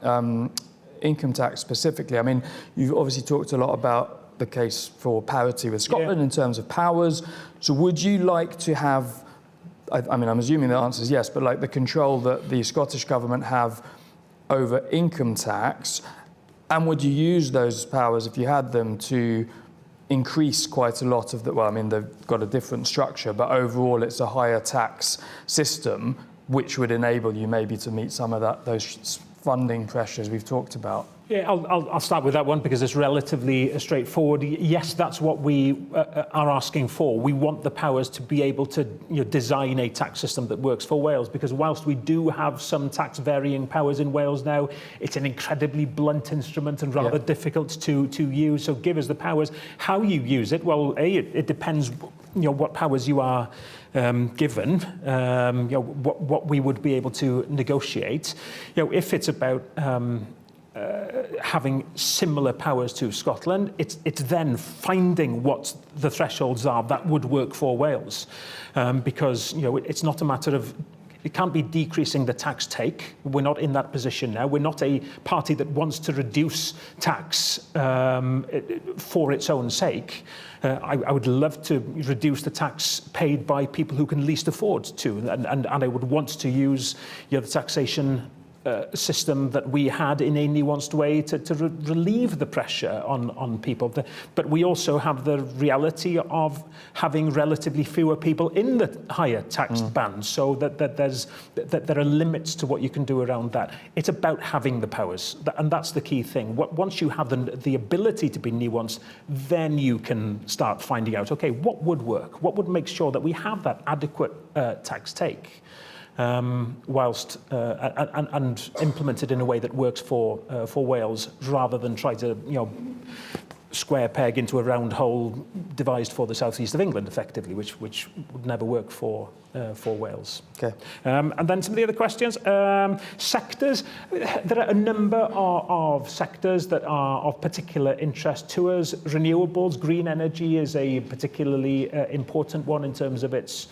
income tax specifically. I mean, you've obviously talked a lot about the case for parity with Scotland in terms of powers. So would you like to have, I mean, I'm assuming the answer is yes, but like the control that the Scottish government have over income tax, and would you use those powers if you had them to increase quite a lot of the, well, I mean, they've got a different structure, but overall it's a higher tax system, which would enable you maybe to meet some of those funding pressures we've talked about? Yeah, I'll start with that one because it's relatively straightforward. Yes, that's what we are asking for. We want the powers to be able to design a tax system that works for Wales, because whilst we do have some tax varying powers in Wales now, it's an incredibly blunt instrument and rather difficult to use. So give us the powers. How you use it, well, it depends what powers you are given, what we would be able to negotiate. If it's about having similar powers to Scotland, it's then finding what the thresholds are that would work for Wales, because it's not a matter of, it can't be decreasing the tax take. We're not in that position now. We're not a party that wants to reduce tax for its own sake. I would love to reduce the tax paid by people who can least afford to, and I would want to use the taxation system that we had in a nuanced way to relieve the pressure on people. But we also have the reality of having relatively fewer people in the higher taxed bands, so that there are limits to what you can do around that. It's about having the powers, and that's the key thing. Once you have the ability to be nuanced, then you can start finding out, okay, what would work? What would make sure that we have that adequate tax take? Whilst and implemented in a way that works for Wales, rather than try to square peg into a round hole devised for the southeast of England, effectively, which would never work for Wales. Okay. And then some of the other questions. Sectors. There are a number of sectors that are of particular interest to us. Renewables, green energy is a particularly important one in terms of its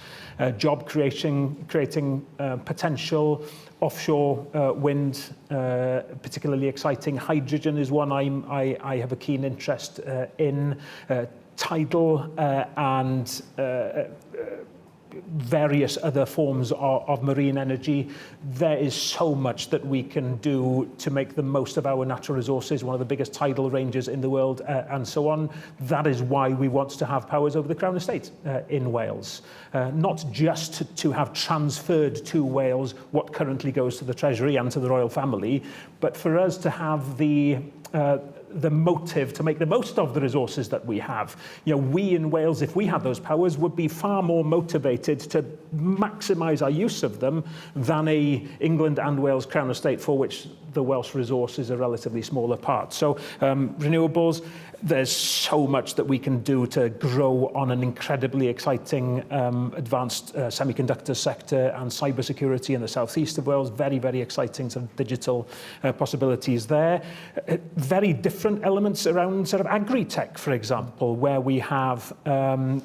job creating potential. Offshore wind, particularly exciting. Hydrogen is one I have a keen interest in. Tidal and various other forms of marine energy. There is so much that we can do to make the most of our natural resources, one of the biggest tidal ranges in the world, and so on. That is why we want to have powers over the Crown Estate in Wales. Not just to have transferred to Wales what currently goes to the Treasury and to the royal family, but for us to have the motive to make the most of the resources that we have. We in Wales, if we had those powers, would be far more motivated to maximise our use of them than a England and Wales Crown Estate, for which the Welsh resource is a relatively smaller part. So renewables, there's so much that we can do to grow on an incredibly exciting advanced semiconductor sector and cybersecurity in the southeast of Wales. Very, very exciting sort of digital possibilities there. Very different elements around sort of agri-tech, for example, where we have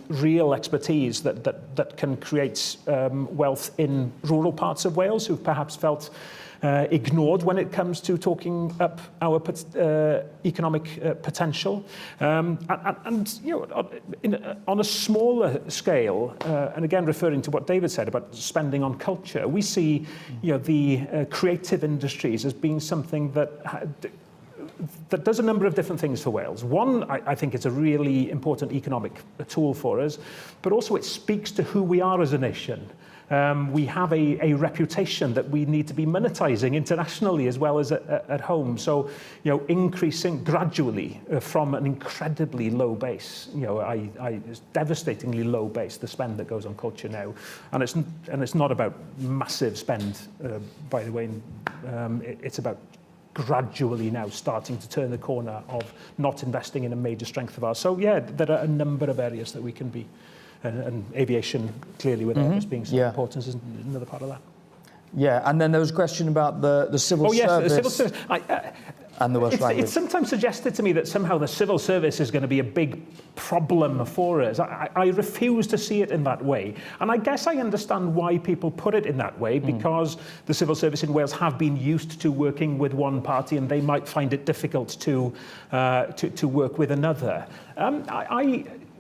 real expertise that can create wealth in rural parts of Wales who've perhaps felt ignored when it comes to talking up our economic potential. And on a smaller scale, and again referring to what David said about spending on culture, we see the creative industries as being something that does a number of different things for Wales. One, I think it's a really important economic tool for us, but also it speaks to who we are as a nation. We have a reputation that we need to be monetizing internationally as well as at home. So, increasing gradually from an incredibly low base. It's devastatingly low base, the spend that goes on culture now. And it's not about massive spend, by the way. It's about gradually now starting to turn the corner of not investing in a major strength of ours. So, yeah, there are a number of areas that we can be. And aviation, clearly, with Airbus being so important, is another part of that. Yeah, and then there was a question about the civil service. Oh, yes, the civil service. And the Welsh language. It's sometimes suggested to me that somehow the civil service is going to be a big problem for us. I refuse to see it in that way. And I guess I understand why people put it in that way, because the civil service in Wales have been used to working with one party and they might find it difficult to work with another.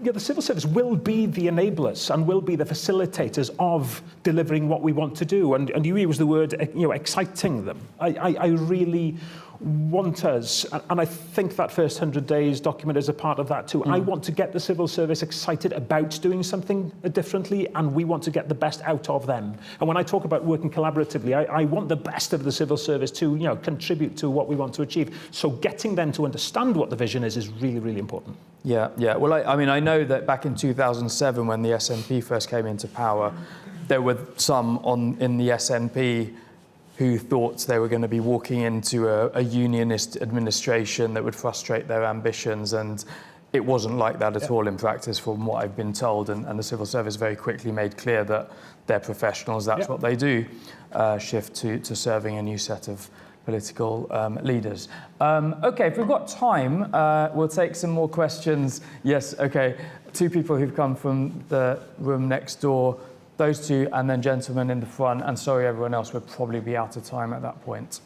The civil service will be the enablers and will be the facilitators of delivering what we want to do. And you use the word, exciting them. I really want us, and I think that first 100 days document is a part of that too. I want to get the civil service excited about doing something differently, and we want to get the best out of them. And when I talk about working collaboratively, I want the best of the civil service to contribute to what we want to achieve. So getting them to understand what the vision is really, really important. Yeah. Well, I know that back in 2007, when the SNP first came into power, there were some in the SNP who thought they were going to be walking into a unionist administration that would frustrate their ambitions, and it wasn't like that at all in practice, from what I've been told, and the civil service very quickly made clear that they're professionals, that's what they do, shift to serving a new set of political leaders. Okay, if we've got time, we'll take some more questions. Yes, okay, two people who've come from the room next door, those two, and then gentlemen in the front, and sorry everyone else, we'll probably be out of time at that point.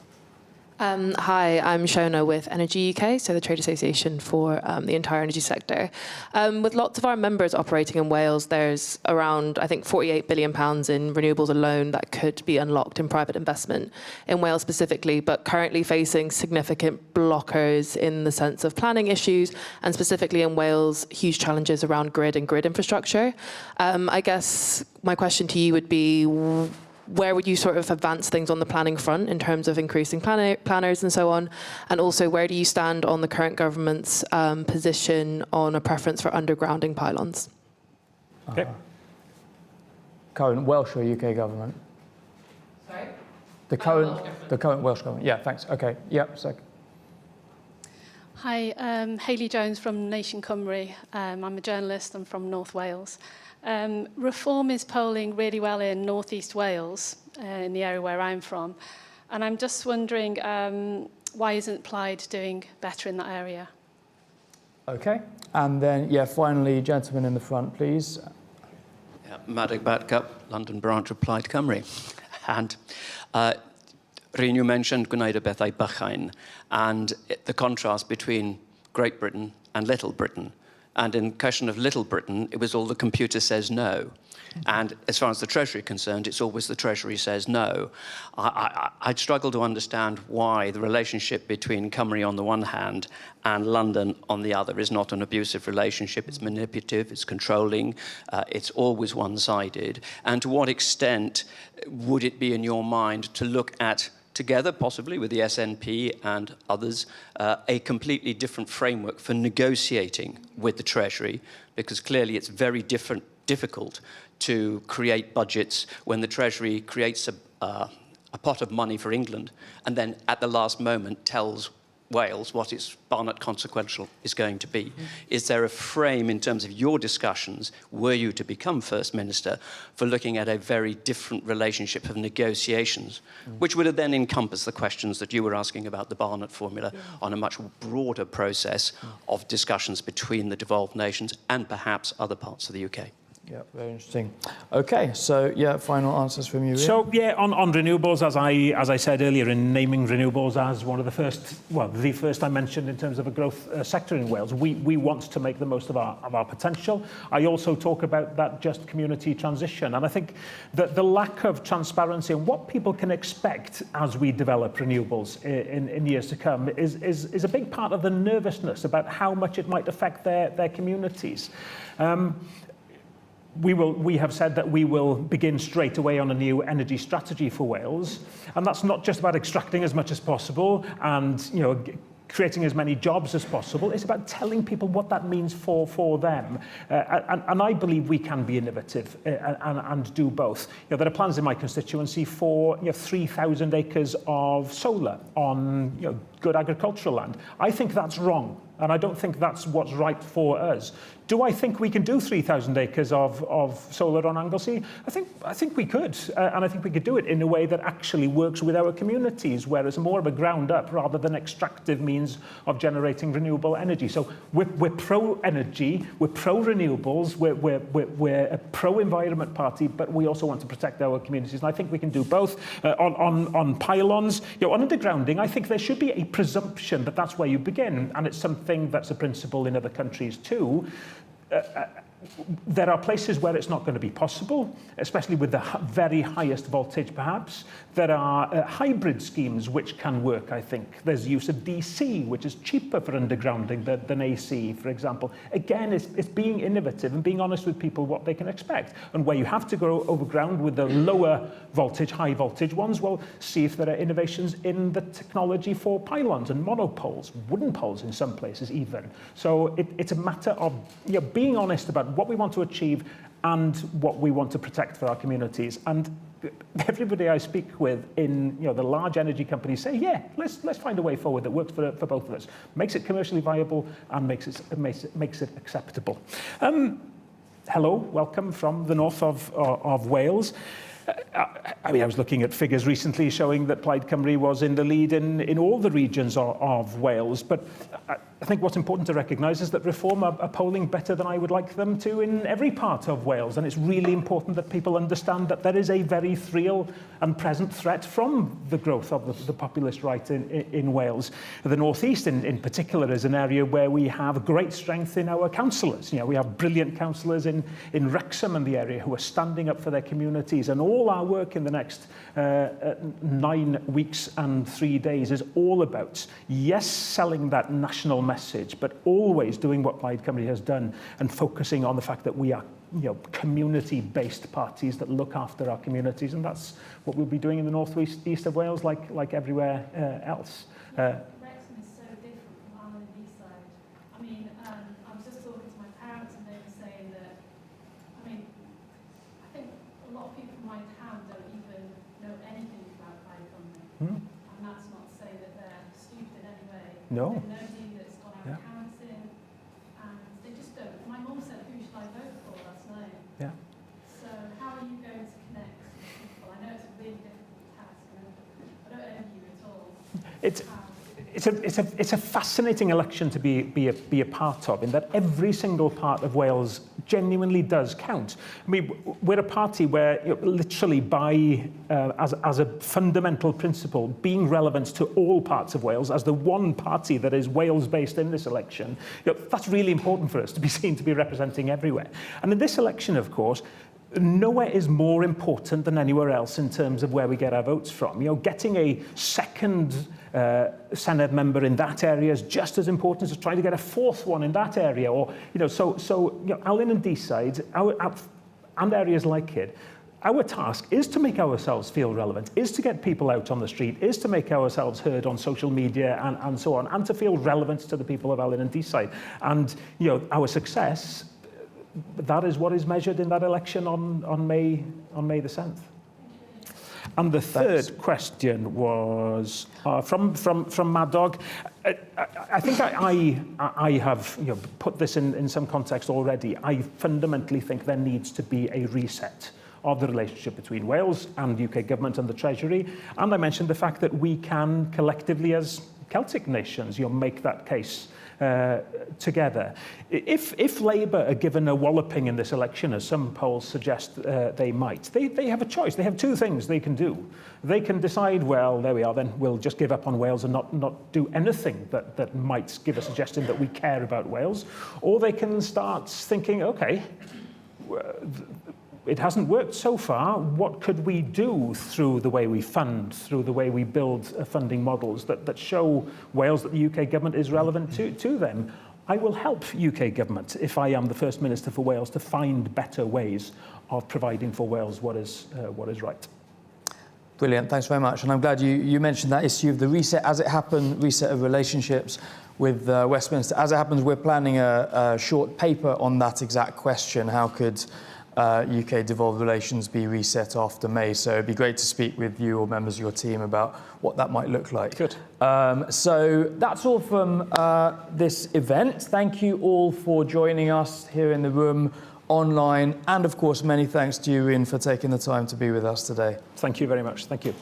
Hi, I'm Shona with Energy UK, so the trade association for the entire energy sector. With lots of our members operating in Wales, there's around, I think, £48 billion in renewables alone that could be unlocked in private investment in Wales specifically, but currently facing significant blockers in the sense of planning issues, and specifically in Wales, huge challenges around grid and grid infrastructure. I guess my question to you would be, where would you sort of advance things on the planning front in terms of increasing planners and so on? And also, where do you stand on the current government's position on a preference for undergrounding pylons? Okay. Current Welsh or UK government? Sorry? The current Welsh government. Yeah, thanks. Okay. Yep. So. Hi, Hayley Jones from Nation Cymru. I'm a journalist. I'm from North Wales. Reform is polling really well in North East Wales, in the area where I'm from. And I'm just wondering, why isn't Plaid doing better in that area? Okay. And then, finally, gentleman in the front, please. Madog Batcup, London branch of Plaid Cymru. And Rhun, you mentioned gwneud y bethau bychain, and the contrast between Great Britain and Little Britain. And in the question of Little Britain, it was all the computer says no. And as far as the Treasury is concerned, it's always the Treasury says no. I'd struggle to understand why the relationship between Cymru on the one hand and London on the other is not an abusive relationship. It's manipulative, it's controlling, it's always one-sided. And to what extent would it be in your mind to look at, together, possibly with the SNP and others, a completely different framework for negotiating with the Treasury, because clearly it's very difficult to create budgets when the Treasury creates a pot of money for England and then at the last moment tells Wales what its Barnett consequential is going to be. Is there a frame in terms of your discussions, were you to become First Minister, for looking at a very different relationship of negotiations, which would have then encompassed the questions that you were asking about the Barnett formula on a much broader process of discussions between the devolved nations and perhaps other parts of the UK? Yeah, very interesting. Okay, so yeah, final answers from you. Ian? So yeah, on renewables, as I said earlier, in naming renewables as one of the first I mentioned in terms of a growth sector in Wales, we want to make the most of our potential. I also talk about that just community transition, and I think that the lack of transparency and what people can expect as we develop renewables in years to come is a big part of the nervousness about how much it might affect their communities. We have said that we will begin straight away on a new energy strategy for Wales, and that's not just about extracting as much as possible and creating as many jobs as possible. It's about telling people what that means for them, and I believe we can be innovative and do both. There are plans in my constituency for 3,000 acres of solar on good agricultural land. I think that's wrong, and I don't think that's what's right for us. Do I think we can do 3,000 acres of solar on Anglesey? I think we could, and I think we could do it in a way that actually works with our communities, where it's more of a ground up rather than extractive means of generating renewable energy. So we're pro-energy, we're pro-renewables, we're a pro-environment party, but we also want to protect our communities, and I think we can do both. On pylons, on undergrounding, I think there should be a presumption that that's where you begin, and it's something that's a principle in other countries too. There are places where it's not going to be possible, especially with the very highest voltage, perhaps. There are hybrid schemes which can work, I think. There's use of DC, which is cheaper for undergrounding than AC, for example. Again, it's being innovative and being honest with people what they can expect. And where you have to go overground with the lower voltage, high voltage ones, well, see if there are innovations in the technology for pylons and monopoles, wooden poles in some places even. So it's a matter of being honest about what we want to achieve and what we want to protect for our communities. And everybody I speak with in the large energy companies say, yeah, let's find a way forward that works for both of us, makes it commercially viable and makes it acceptable. Hello, welcome from the north of Wales. I was looking at figures recently showing that Plaid Cymru was in the lead in all the regions of Wales, but I think what's important to recognise is that Reform are polling better than I would like them to in every part of Wales, and it's really important that people understand that there is a very real and present threat from the growth of the populist right in Wales. The North East in particular is an area where we have great strength in our councillors. We have brilliant councillors in Wrexham and the area who are standing up for their communities, and all our work in the next 9 weeks and 3 days is all about, yes, selling that national message, but always doing what Plaid Cymru has done and focusing on the fact that we are community-based parties that look after our communities, and that's what we'll be doing in the north-east of Wales, like everywhere else. Wrexham is so different from Ireland and East side. I was just talking to my parents and they were saying that, I think a lot of people from my town don't even know anything about Plaid Cymru. And that's not to say that they're stupid in any way. No. They know that's gone out counting, and they just don't. My mum said, who should I vote for last night? Yeah. So how are you going to connect with people? I know it's a really difficult task, and I don't envy you at all. It's a fascinating election to be a part of, in that every single part of Wales genuinely does count. We're a party where literally as a fundamental principle, being relevant to all parts of Wales, as the one party that is Wales-based in this election, that's really important for us to be seen to be representing everywhere. And in this election, of course, nowhere is more important than anywhere else in terms of where we get our votes from. Getting a second Senedd member in that area is just as important as trying to get a fourth one in that area. Or, Alun and Deeside, and areas like it, our task is to make ourselves feel relevant, is to get people out on the street, is to make ourselves heard on social media and so on, and to feel relevant to the people of Alun and Deeside. And, our success, that is what is measured in that election on May the 7th. And the third question was from Madog. I think I have put this in some context already. I fundamentally think there needs to be a reset of the relationship between Wales and the UK government and the Treasury. And I mentioned the fact that we can collectively, as Celtic nations, make that case together. If Labour are given a walloping in this election, as some polls suggest they might, they have a choice. They have two things they can do. They can decide, well, there we are, then we'll just give up on Wales and not do anything that might give a suggestion that we care about Wales. Or they can start thinking, OK, it hasn't worked so far. What could we do through the way we fund, through the way we build funding models that show Wales that the UK government is relevant to them? I will help UK government if I am the First Minister for Wales to find better ways of providing for Wales what is right. Brilliant, thanks very much. And I'm glad you mentioned that issue of the reset as it happened, reset of relationships with Westminster. As it happens, we're planning a short paper on that exact question. How could UK devolved relations be reset after May? So it'd be great to speak with you or members of your team about what that might look like. Good. So that's all from this event. Thank you all for joining us here in the room, online, and of course, many thanks to you, Rhun, for taking the time to be with us today. Thank you very much. Thank you.